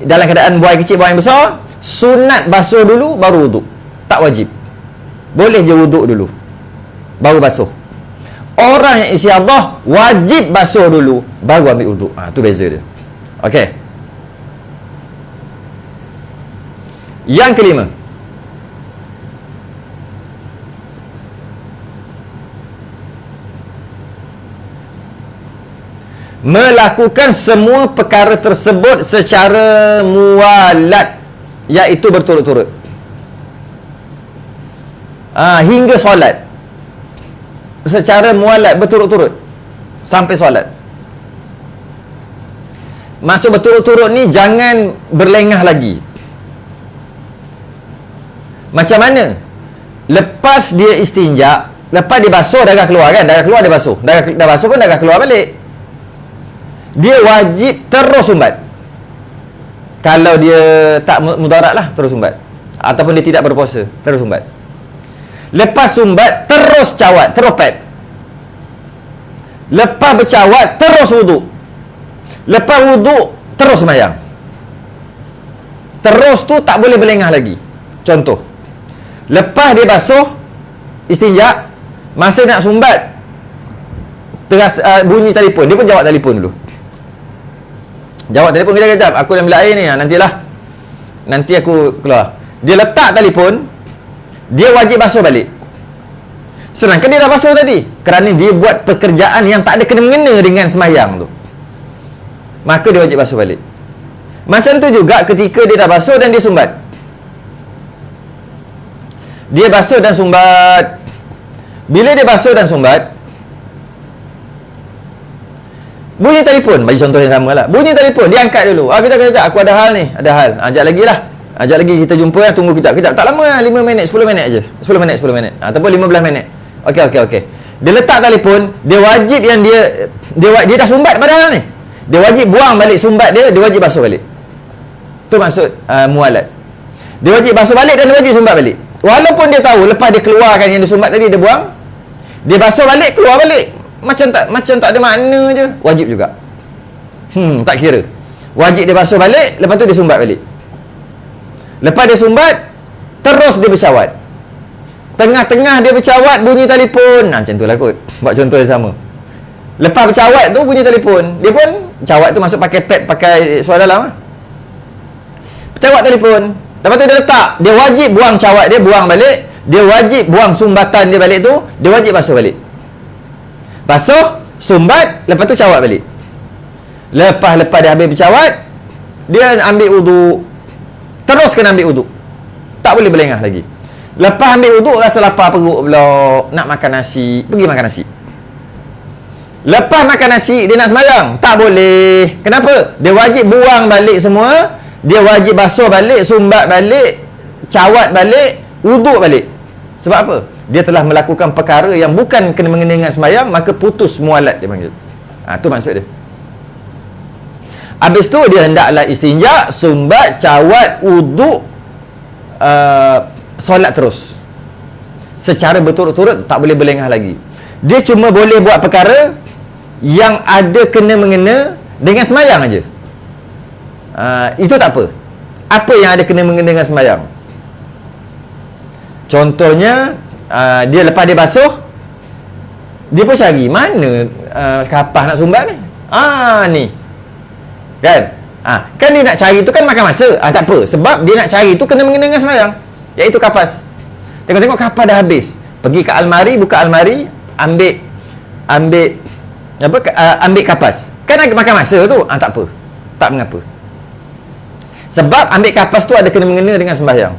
dalam keadaan buang air kecil, buang air besar, sunat basuh dulu baru wuduk. Tak wajib. Boleh je wuduk dulu, baru basuh. Orang yang istiadah wajib basuh dulu, baru ambil wuduk. Tu beza dia. Okey. Yang kelima, melakukan semua perkara tersebut secara muwalat, iaitu berturut-turut, hingga solat. Secara muwalat, berturut-turut sampai solat. Maksud berturut-turut ni jangan berlengah lagi. Macam mana? Lepas dia istinja, lepas dia basuh, darah keluar kan? Darah keluar, dia basuh. Dah basuh pun darah keluar balik. Dia wajib terus sumbat. Kalau dia tak mudarat lah, terus sumbat. Ataupun dia tidak berpuasa, terus sumbat. Lepas sumbat, terus cawat, terus pad. Lepas bercawat, terus wuduk. Lepas wuduk, terus sembahyang. Terus tu tak boleh berlengah lagi. Contoh, lepas dia basuh, istinja, masa nak sumbat, bunyi telefon. Dia pun jawab telefon dulu. Jawab telefon kejap-kejap, aku dah ambil air ni, nanti aku keluar. Dia letak telefon, dia wajib basuh balik. Sedangkan dia dah basuh tadi, kerana dia buat pekerjaan yang tak ada kena-mengena dengan sembahyang tu, maka dia wajib basuh balik. Macam tu juga ketika dia dah basuh dan dia sumbat. Dia basuh dan sumbat. Bila dia basuh dan sumbat, bunyi telefon, bagi contoh yang sama lah. Bunyi telefon, dia angkat dulu. Kejap, aku ada hal ni, ada hal. Sekejap lagi lah. Sekejap lagi kita jumpa, tunggu kejap. Tak lama, 5 minit, 10 minit je. 10 minit. Ataupun 15 minit. Okey. Dia letak telefon, dia wajib yang dia dah sumbat padahal ni. Dia wajib buang balik sumbat dia wajib basuh balik. Tu maksud mualat. Dia wajib basuh balik dan dia wajib sumbat balik. Walaupun dia tahu lepas dia keluarkan yang dia sumbat tadi, dia buang, dia basuh balik, keluar balik. Macam tak ada makna je. Wajib juga. Tak kira. Wajib dia basuh balik, lepas tu dia sumbat balik. Lepas dia sumbat, terus dia bercawat. Tengah-tengah dia bercawat, bunyi telefon. Macam tu lah kot. Buat contoh yang sama. Lepas bercawat tu, bunyi telefon. Dia pun, cawat tu masuk pakai pad, pakai suara dalam lah. Bercawat telefon. Lepas tu dia letak. Dia wajib buang cawat dia, buang balik. Dia wajib buang sumbatan dia balik tu. Dia wajib basuh balik. Basuh, sumbat, lepas tu cawat balik. Lepas dia habis bercawat, dia ambil uduk. Terus kena ambil uduk. Tak boleh berlengah lagi. Lepas ambil uduk, rasa lapar perut pula, nak makan nasi, pergi makan nasi. Lepas makan nasi, dia nak sembahyang. Tak boleh. Kenapa? Dia wajib buang balik semua. Dia wajib basuh balik, sumbat balik, cawat balik, uduk balik. Sebab apa? Dia telah melakukan perkara yang bukan kena mengena dengan sembahyang, maka putus mualat dia panggil. Tu maksud dia. Habis tu dia hendaklah istinja, sumbat, cawat, uduk, solat terus. Secara berturut-turut, tak boleh berlengah lagi. Dia cuma boleh buat perkara yang ada kena mengena dengan sembahyang aja. Itu tak apa. Apa yang ada kena mengena dengan sembahyang? Contohnya, dia lepas dia basuh, dia pun cari mana kapas nak sumbat ni. Ni kan? Kan dia nak cari tu kan makan masa. Tak apa, sebab dia nak cari tu kena mengena dengan sembahyang, iaitu kapas. Tengok-tengok kapas dah habis, pergi ke almari, buka almari, ambil kapas. Kan makan masa tu. Tak apa, tak mengapa. Sebab ambil kapas tu ada kena mengena dengan sembahyang.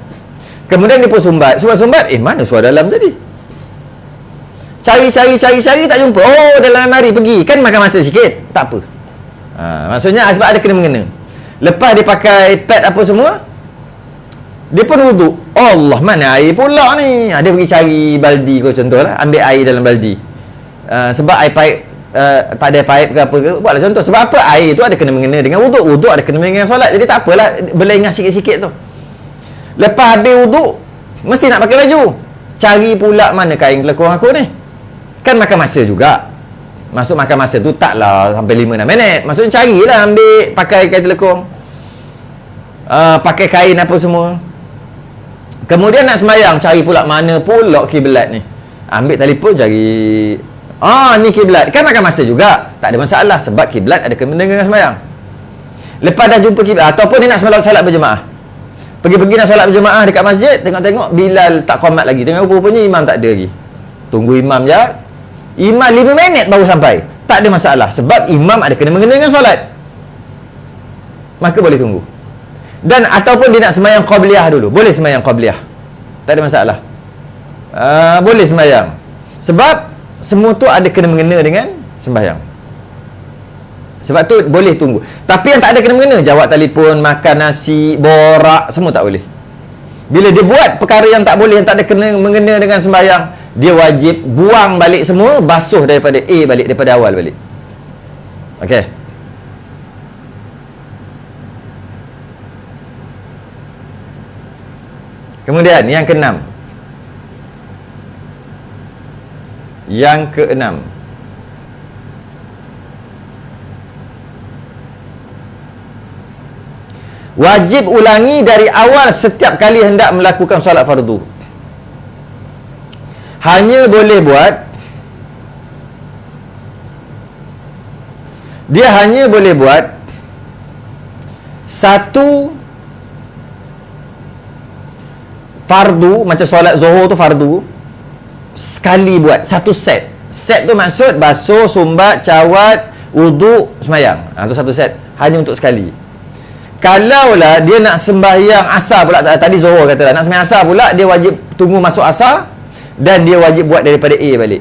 Kemudian dia pun sumbat. Mana suara dalam tadi? Cari tak jumpa. Dalam almari pergi. Kan makan masa sikit. Tak apa. Maksudnya sebab ada kena mengena. Lepas dia pakai pad apa semua, dia pun wuduk. Allah, mana air pula ni? Dia pergi cari baldi kot, contohlah. Ambil air dalam baldi. Sebab air paip, tak ada paip ke apa ke, buatlah contoh. Sebab apa? Air tu ada kena mengena dengan wuduk. Wuduk ada kena mengena dengan solat. Jadi tak apalah berlengah sikit-sikit tu. Lepas habis wuduk, mesti nak pakai baju. Cari pula mana kain kelekong aku ni. Kan makan masa juga. Maksud makan masa tu taklah sampai 5-6 minit. Maksudnya carilah, ambil, pakai kain kelekong, pakai kain apa semua. Kemudian nak sembahyang, cari pula mana pula kiblat ni. Ambil telefon, cari. Ni kiblat. Kan makan masa juga. Tak ada masalah, sebab kiblat ada kena dengan sembahyang. Lepas dah jumpa kiblat, ataupun dia nak solat berjemaah, pergi-pergi nak solat berjemaah dekat masjid, tengok-tengok Bilal tak qamat lagi. Tengok rupanya imam tak ada lagi. Tunggu imam je. Imam 5 minit baru sampai. Tak ada masalah, sebab imam ada kena mengena dengan solat, maka boleh tunggu. Dan ataupun dia nak sembahyang qabliyah dulu, boleh sembahyang qabliyah. Tak ada masalah. Boleh sembahyang. Sebab semua tu ada kena mengena dengan sembahyang. Sebab tu boleh tunggu. Tapi yang tak ada kena mengena, jawab telefon, makan nasi, borak, semua tak boleh. Bila dia buat perkara yang tak boleh, yang tak ada kena mengena dengan sembahyang, dia wajib buang balik semua, basuh daripada A balik, daripada awal balik. Okey. Kemudian yang keenam. Wajib ulangi dari awal setiap kali hendak melakukan solat fardu. Hanya boleh buat, dia hanya boleh buat satu fardu, macam solat Zuhur tu fardu, sekali buat, satu set. Set tu maksud basuh, sumbat, cawat, wuduk, sembahyang. Tu satu set, hanya untuk sekali. Kalaulah dia nak sembahyang asar pula, tadi Zuhur katalah, nak sembahyang asar pula, dia wajib tunggu masuk asar, dan dia wajib buat daripada A balik.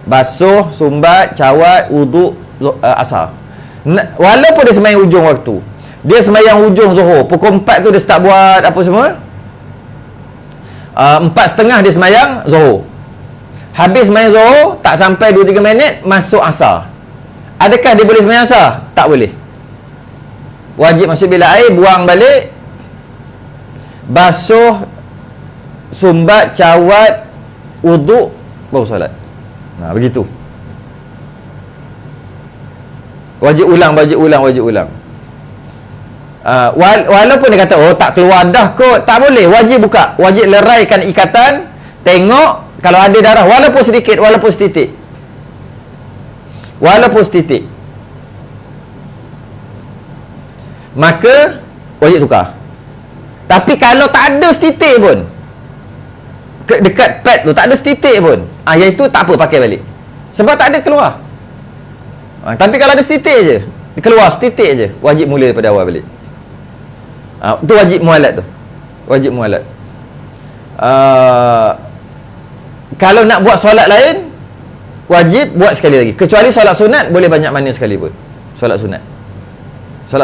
Basuh, sumbat, cawat, wuduk, asar. Walaupun dia sembahyang ujung waktu, Dia sembahyang hujung Zuhur, pukul 4 tu dia start buat apa semua. 4:30 dia sembahyang Zuhur. Habis sembahyang Zuhur, tak sampai 2-3 minit masuk Asar. Adakah dia boleh sembahyang Asar? Tak boleh. Wajib masuk bilik air, buang balik, basuh, sumbat, cawat, wuduk, baru solat. Begitu. Wajib ulang. Walaupun dia kata, oh tak keluar dah kot, tak boleh, wajib buka, wajib leraikan ikatan, tengok kalau ada darah, walaupun sedikit, walaupun setitik, maka wajib tukar. Tapi kalau tak ada setitik pun, dekat pad tu tak ada setitik pun, yang itu tak apa, pakai balik, sebab tak ada keluar. Tapi kalau ada setitik je, keluar setitik je, wajib mula daripada awal balik. Tu wajib mualat tu. Kalau nak buat solat lain, wajib buat sekali lagi. Kecuali solat sunat, boleh banyak mana sekalipun. Solat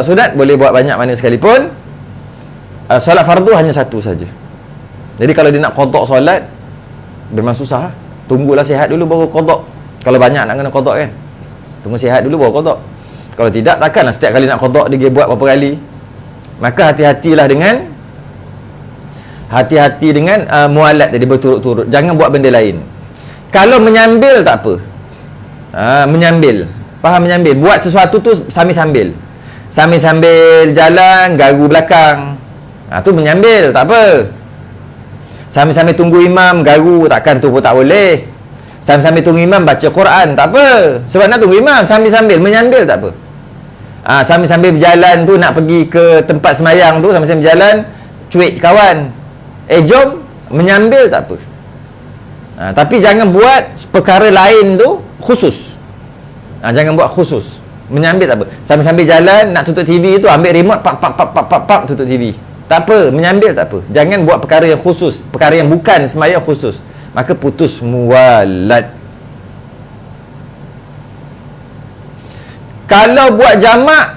sunat boleh buat banyak mana sekalipun. Solat fardu hanya satu saja. Jadi kalau dia nak qada solat, memang susah. Tunggulah sihat dulu baru qada. Kalau banyak nak kena qada kan, tunggu sihat dulu baru qada. Kalau tidak, takkanlah setiap kali nak qada dia buat berapa kali. Maka hati-hatilah dengan mualat tadi, berturut-turut. Jangan buat benda lain. Kalau menyambil tak apa. Faham menyambil? Buat sesuatu tu sambil-sambil jalan, garu belakang. Tu menyambil, tak apa. Sambil-sambil tunggu imam, garu, takkan tu pun tak boleh. Sambil-sambil tunggu imam baca Quran, tak apa. Sebab nak tunggu imam, sambil-sambil menyambil, tak apa. Sambil-sambil berjalan tu, nak pergi ke tempat semayang tu, sambil-sambil berjalan, cuit kawan, jom, menyambil, tak apa. Tapi jangan buat perkara lain tu khusus. Jangan buat khusus. Menyambil tak apa. Sambil-sambil jalan, nak tutup TV tu, ambil remote, pak, tutup TV. Tak apa, menyambil tak apa. Jangan buat perkara yang khusus, perkara yang bukan semayang khusus. Maka putus mualat. Kalau buat jamak,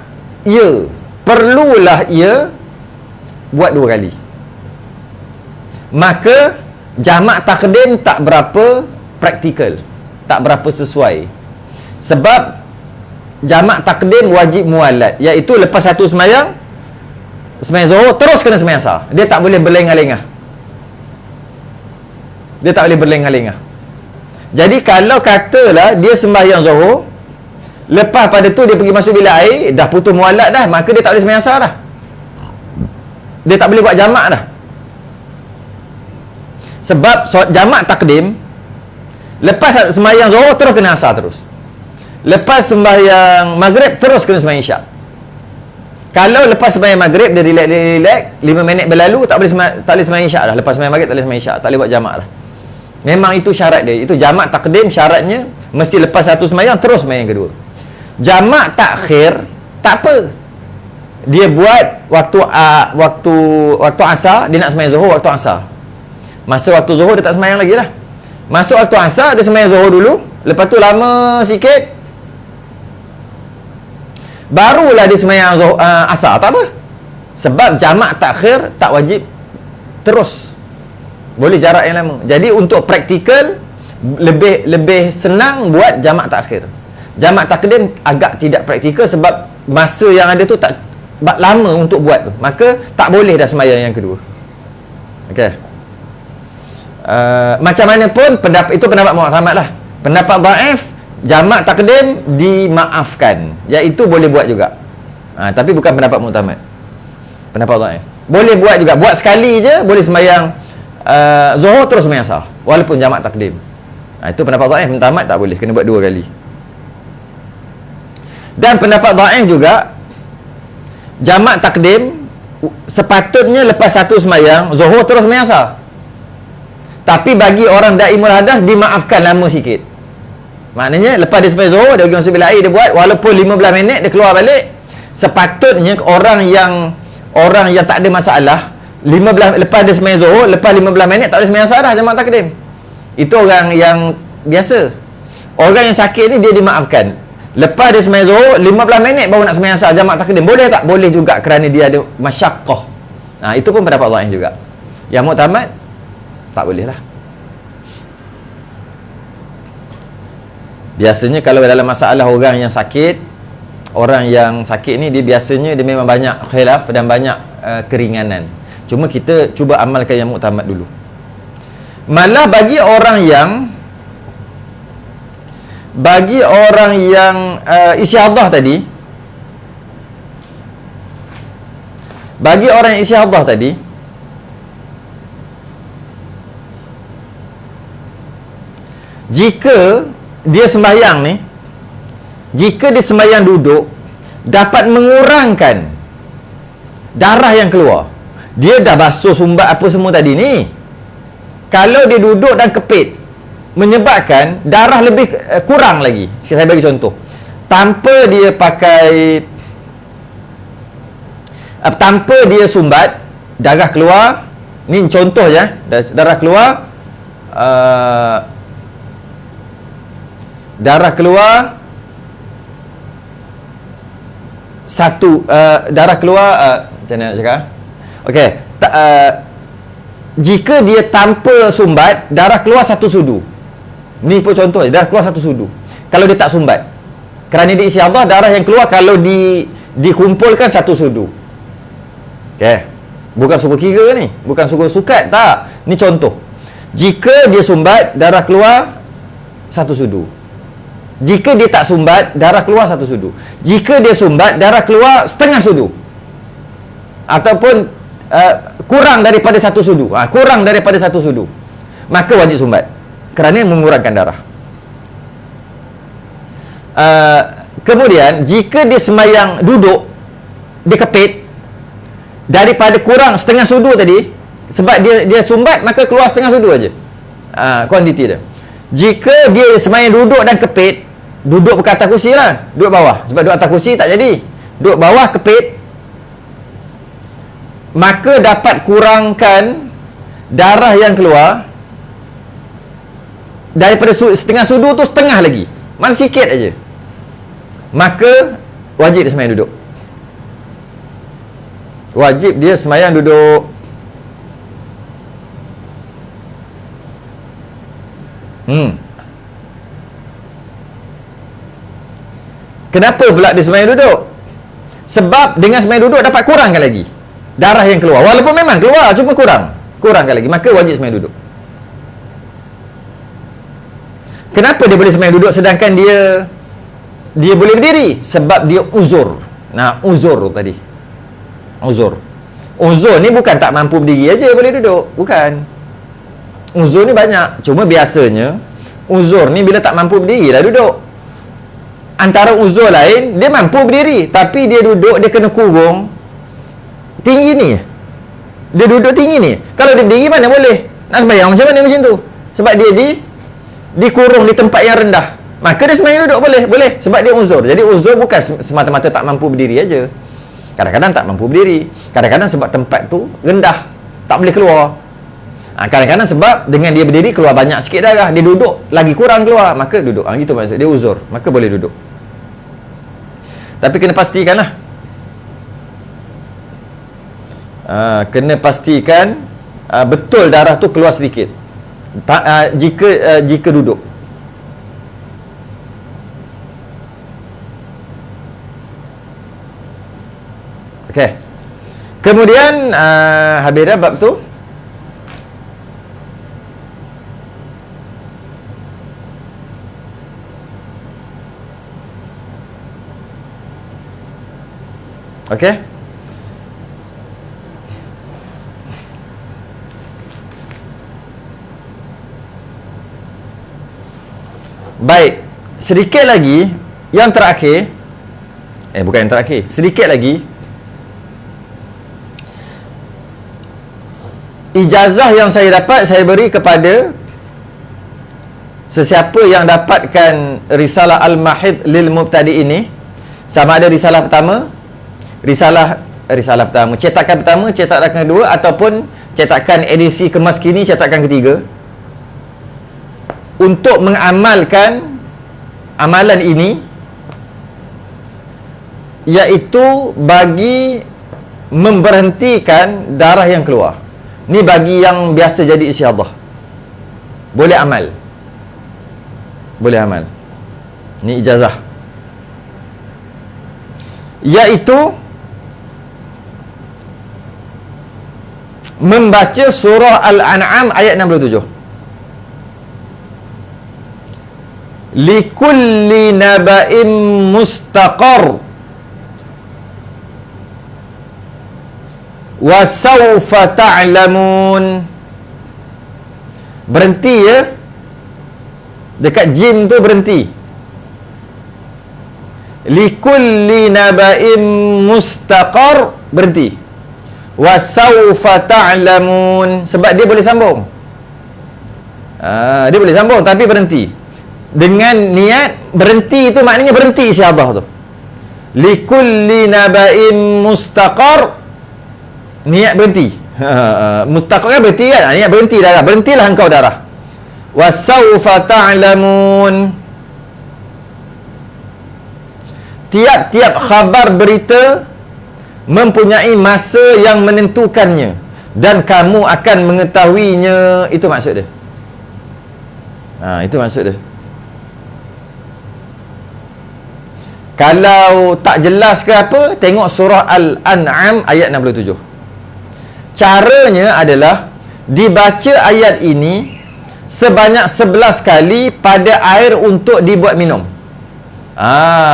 perlulah buat 2 kali. Maka jamak takdim tak berapa praktikal, tak berapa sesuai. Sebab jamak takdim wajib mualat, iaitu lepas satu semayang Zuhur terus kena semayang Asar. Dia tak boleh berlengah-lengah. Jadi kalau katalah dia sembahyang Zuhur, lepas pada tu dia pergi masuk bilik air, dah putus mualat dah, maka dia tak boleh sembahyang Asar dah. Dia tak boleh buat jamak dah. Sebab jamak takdim, lepas sembahyang Zuhur terus kena Asar terus. Lepas sembahyang Maghrib terus kena sembahyang Isyak. Kalau lepas sembahyang Maghrib dia relax 5 minit berlalu, tak boleh sembahyang Isyak dah. Lepas sembahyang Maghrib tak boleh sembahyang Isyak, tak boleh buat jamak dah. Memang itu syarat dia. Itu jamak takdim, syaratnya mesti lepas satu sembahyang terus sembahyang kedua. Jamak takhir tak apa. Dia buat waktu Asar, dia nak sembahyang Zuhur waktu Asar. Masa waktu Zuhur dia tak sembahyang lagi lah. Masuk waktu Asar dia sembahyang Zuhur dulu, lepas tu lama sikit barulah dia sembahyang Asar, tak apa. Sebab jamak takhir tak wajib terus, boleh jarak yang lama. Jadi untuk praktikal lebih senang buat jamak takhir. Jamak takdim agak tidak praktikal sebab masa yang ada tu tak lama untuk buat tu. Maka tak boleh dah sembahyang yang kedua. Okey. Macam mana pun itu pendapat mu'tamad lah. Pendapat dhaif, jamak takdim dimaafkan, iaitu boleh buat juga. Tapi bukan pendapat mu'tamad. Pendapat dhaif. Boleh buat juga, buat sekali je boleh sembahyang Zuhur terus sembahyang Asar walaupun jamak takdim. Itu pendapat dhaif. Mu'tamad tak boleh, kena buat 2 kali. Dan pendapat dhaif juga, jamak takdim sepatutnya lepas satu sembahyang Zuhur terus sembahyang Asar. Tapi bagi orang daimul hadas dimaafkan lama sikit. Maknanya lepas dia sembahyang Zuhur, dia pergi masuk bilik air, dia buat walaupun 15 minit dia keluar balik. Sepatutnya orang yang tak ada masalah, 15 lepas dia sembahyang Zuhur, lepas 15 minit tak boleh sembahyang Asar dah, jamak takdim. Itu orang yang biasa. Orang yang sakit ni dia dimaafkan. Lepas dia sembahyang Zuhur 15 minit baru nak sembahyang Asar jamak takdim. Boleh tak? Boleh juga kerana dia ada masyaqqah. Itu pun pendapat dhaif juga. Yang muktamad tak boleh lah. Biasanya kalau dalam masalah orang yang sakit ni dia biasanya dia memang banyak khilaf dan banyak keringanan. Cuma kita cuba amalkan yang muktamad dulu. Malah bagi orang yang istihadah tadi, jika dia sembahyang ni, jika dia sembahyang duduk dapat mengurangkan darah yang keluar, dia dah basuh sumbat apa semua tadi ni, kalau dia duduk dan kepit menyebabkan darah lebih kurang lagi. Saya bagi contoh, tanpa dia sumbat, darah keluar ni contoh ya, darah keluar macam mana nak cakap? Okey, jika dia tanpa sumbat, darah keluar 1 sudu. Ni pun contoh, darah keluar 1 sudu. Kalau dia tak sumbat, kerana dia istihadah, darah yang keluar kalau dikumpulkan 1 sudu. Okey, bukan suruh kira ni, bukan suruh sukat, tak. Ni contoh. Jika dia sumbat, darah keluar 1 sudu. Jika dia tak sumbat, darah keluar 1 sudu. Jika dia sumbat, darah keluar setengah sudu, ataupun kurang daripada 1 sudu. Kurang daripada 1 sudu, maka wajib sumbat kerana mengurangkan darah. Kemudian jika dia sembahyang duduk, dia kepit, daripada kurang setengah sudu tadi, sebab dia sumbat, maka keluar setengah sudu aja kuantiti dia. Jika dia sembahyang duduk dan kepit, duduk bukan atas kursi lah, duduk bawah, sebab duduk atas kursi tak jadi, duduk bawah kepit, maka dapat kurangkan darah yang keluar daripada setengah sudu tu setengah lagi, masih sikit aja, maka wajib dia sembahyang duduk. Wajib dia sembahyang duduk. Kenapa pula dia sembahyang duduk? Sebab dengan sembahyang duduk dapat kurangkan lagi darah yang keluar. Walaupun memang keluar, cuma kurangkan lagi, maka wajib sembahyang duduk. Kenapa dia boleh sembahyang duduk sedangkan dia boleh berdiri? Sebab dia uzur. Uzur tadi. Uzur ni bukan tak mampu berdiri aja boleh duduk, bukan. Uzur ni banyak. Cuma biasanya uzur ni bila tak mampu berdiri dah duduk. Antara uzur lain, dia mampu berdiri tapi dia duduk, dia kena kurung tinggi ni. Dia duduk tinggi ni. Kalau dia berdiri mana boleh nak sembahyang macam mana macam tu? Sebab dia dikurung di tempat yang rendah. Maka dia sembahyang duduk boleh sebab dia uzur. Jadi uzur bukan semata-mata tak mampu berdiri aja. Kadang-kadang tak mampu berdiri, kadang-kadang sebab tempat tu rendah, tak boleh keluar. Kadang-kadang sebab dengan dia berdiri keluar banyak sikit darah, dia duduk lagi kurang keluar, maka duduk. Itu maksud dia uzur, maka boleh duduk. Tapi kena pastikanlah, kena pastikan betul darah tu keluar sedikit jika duduk. Okey. Kemudian habis dah bab tu. Okey. Baik, sedikit lagi yang terakhir. Bukan yang terakhir, sedikit lagi. Ijazah yang saya dapat, saya beri kepada sesiapa yang dapatkan risalah Al-Mahid lil Mubtadi ini, sama ada risalah pertama, risalah pertama, cetakan pertama, cetakan kedua, ataupun cetakan edisi kemas kini, cetakan ketiga, untuk mengamalkan amalan ini iaitu bagi memberhentikan darah yang keluar. Ni bagi yang biasa jadi istihadah. Boleh amal. Boleh amal. Ni ijazah. Iaitu membaca surah Al-An'am ayat 67. Likulli naba'im mustaqar wa sawfa ta'lamun. Berhenti ya. Dekat jim tu berhenti. Likulli naba'im mustaqar, berhenti. Wa sawfa ta'lamun, sebab dia boleh sambung. Dia boleh sambung tapi berhenti. Dengan niat berhenti tu maknanya berhenti istihadah tu. Likulli naba'im mustaqar, niat berhenti. Mustaqar kan berhenti kan? Niat berhenti darah. Berhentilah engkau darah. Wa sawfa ta'lamun. Tiap-tiap khabar berita mempunyai masa yang menentukannya dan kamu akan mengetahuinya. Itu maksud dia. Itu maksud dia. Kalau tak jelas ke apa, tengok surah Al-An'am ayat 67. Caranya adalah dibaca ayat ini sebanyak 11 kali pada air untuk dibuat minum.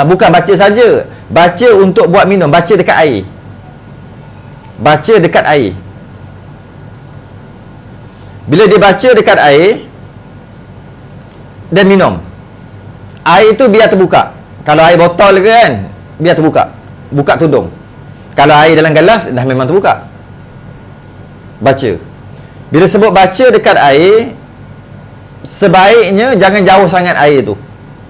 Bukan baca saja. Baca untuk buat minum. Baca dekat air. Baca dekat air. Bila dia baca dekat air dan minum, air tu biar terbuka. Kalau air botol ke kan, biar terbuka. Buka tudung. Kalau air dalam gelas, dah memang terbuka. Baca. Bila sebut baca dekat air, sebaiknya jangan jauh sangat air tu.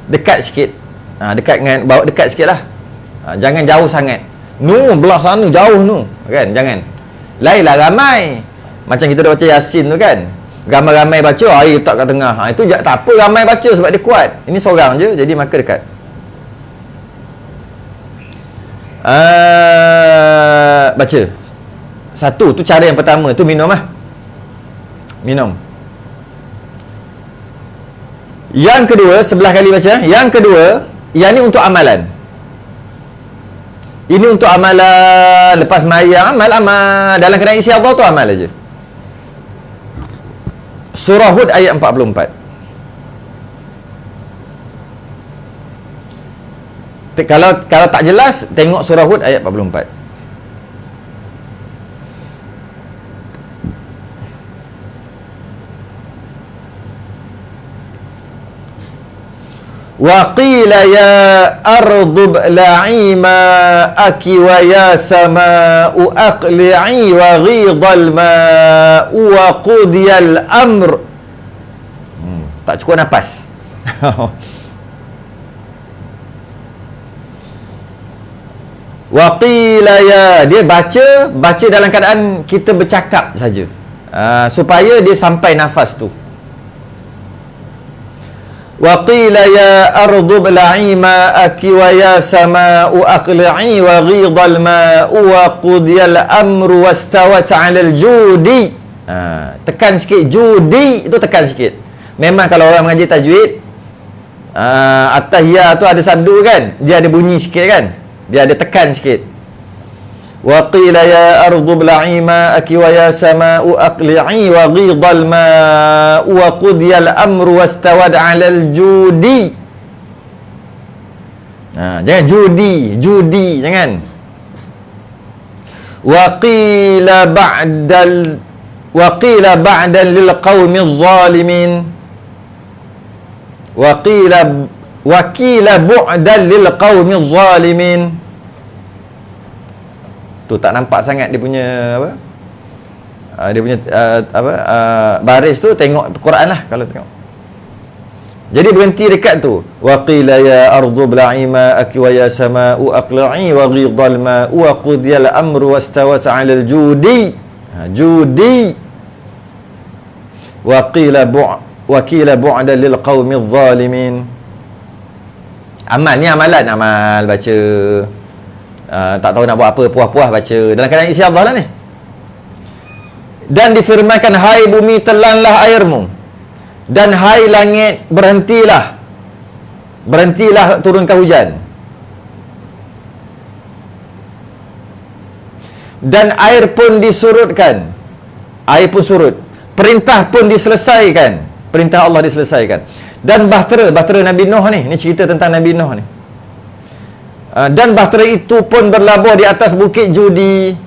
Dekat sikit. Dekat dengan bawa dekat sikit lah. Jangan jauh sangat. Belah sana jauh kan, jangan. Lainlah ramai. Macam kita dah baca Yasin tu kan, ramai-ramai baca, air letak kat tengah. Itu tak apa, ramai baca sebab dia kuat. Ini seorang je, jadi maka dekat. Baca. Satu tu cara yang pertama, tu minum lah. Minum. Yang kedua, 11 kali baca. Yang kedua, yang ni untuk amalan. Ini untuk amalan lepas mayang, amal. Dalam keadaan istihadah tu amal aja. Surah Hud ayat 44. Kalau tak jelas, tengok surah Hud ayat 44. Wa qila ya ardu bla'i ma'aki wa ya sama'u aqli'i wa ghidal ma'u wa qudiyal amr. Tak cukup nafas. Wa qila ya, dia baca dalam keadaan kita bercakap saja, supaya dia sampai nafas tu. Wa qila ya ardu bla'i ma'aki wa ya sama'u aqli'i wa ghidal ma'u wa qudiyal amru wastawat 'alal judi. Tekan sikit judi, itu tekan sikit. Memang kalau orang mengaji tajwid, atas ya tu ada sabdu kan, dia ada bunyi sikit kan, dia ada tekan sikit. Wa qila ya ardu bla'i ma'aki wa ya sama'u aqli'i wa ghidal ma'u wa qudiyal amru wastawad 'alal judi. Jangan judi jangan. Wa qila ba'dal lil qaumiz zalimin. Wa qila bu'dan lil qaumiz zalimin. Tu tak nampak sangat dia punya apa? Dia punya baris tu, tengok Quran lah kalau tengok. Jadi berhenti dekat tu. Wa qila ya ardu bla'i ma'aki wa ya sama'u aqli'i wa ghidal ma'u wa qudiyal amru wastawat 'alal judi. Judi. Wa qila bu'dan lil qaumiz zalimin. Amal ni amalan, amal baca. Tak tahu nak buat apa, puas-puas baca. Dalam keadaan istiadah lah ni. Dan difirmankan, hai bumi telanlah airmu, dan hai langit berhentilah turunkan hujan, dan air pun disurutkan, air pun surut, perintah pun diselesaikan, perintah Allah diselesaikan, dan bahtera Nabi Nuh ni cerita tentang Nabi Nuh ni. Dan bahtera itu pun berlabuh di atas bukit Judi,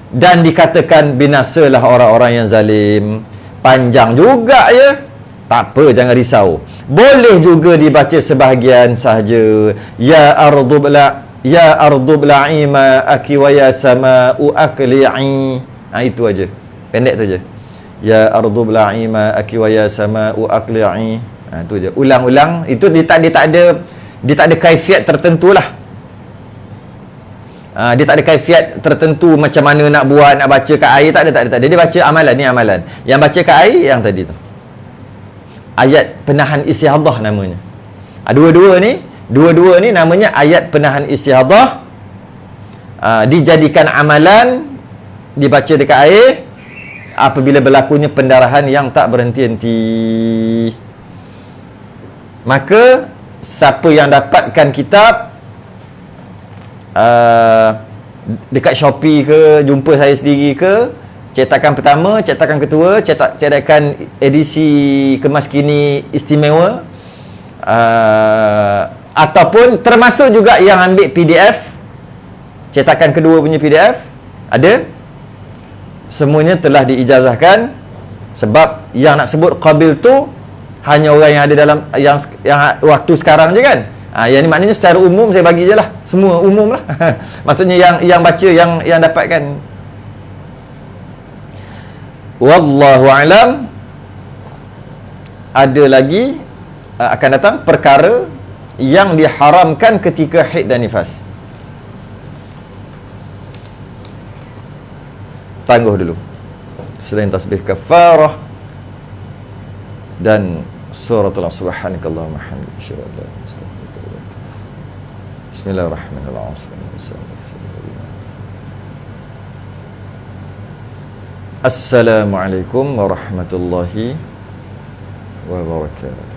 dan dikatakan binasalah orang-orang yang zalim. Panjang juga ya, tak apa, jangan risau. Boleh juga dibaca sebahagian sahaja. Ya ardu bla'i ma'aki wa ya sama'u aqli'i. Itu aja, pendek tu aja. Ya ardu bla'i ma'aki wa ya sama'u aqli'i. Itu aja, ulang-ulang. Itu dia tak ada kaifiat tertentu lah. Dia tak ada kaifiat tertentu macam mana nak buat, nak baca kat air, tak ada. Dia baca amalan, ni amalan. Yang baca kat air yang tadi tu. Ayat penahan istihadah namanya. Dua-dua ni namanya ayat penahan istihadah. Dijadikan amalan, dibaca dekat air apabila berlakunya pendarahan yang tak berhenti-henti. Maka siapa yang dapatkan kitab dekat Shopee ke, jumpa saya sendiri ke, cetakan pertama, cetakan kedua, cetakan edisi kemas kini istimewa, ataupun termasuk juga yang ambil PDF, cetakan kedua punya PDF ada, semuanya telah diijazahkan. Sebab yang nak sebut qabil tu hanya orang yang ada dalam yang waktu sekarang je kan. Yang ni maknanya secara umum saya bagi je lah, semua umum lah. Maksudnya yang baca, yang dapatkan. Wallahu alam. Ada lagi akan datang perkara yang diharamkan ketika haid dan nifas. Tangguh dulu. Selain tasbih kafarah dan suratul subhanakallahumma hamdika. Bismillahirrahmanirrahim. Assalamualaikum warahmatullahi wabarakatuh.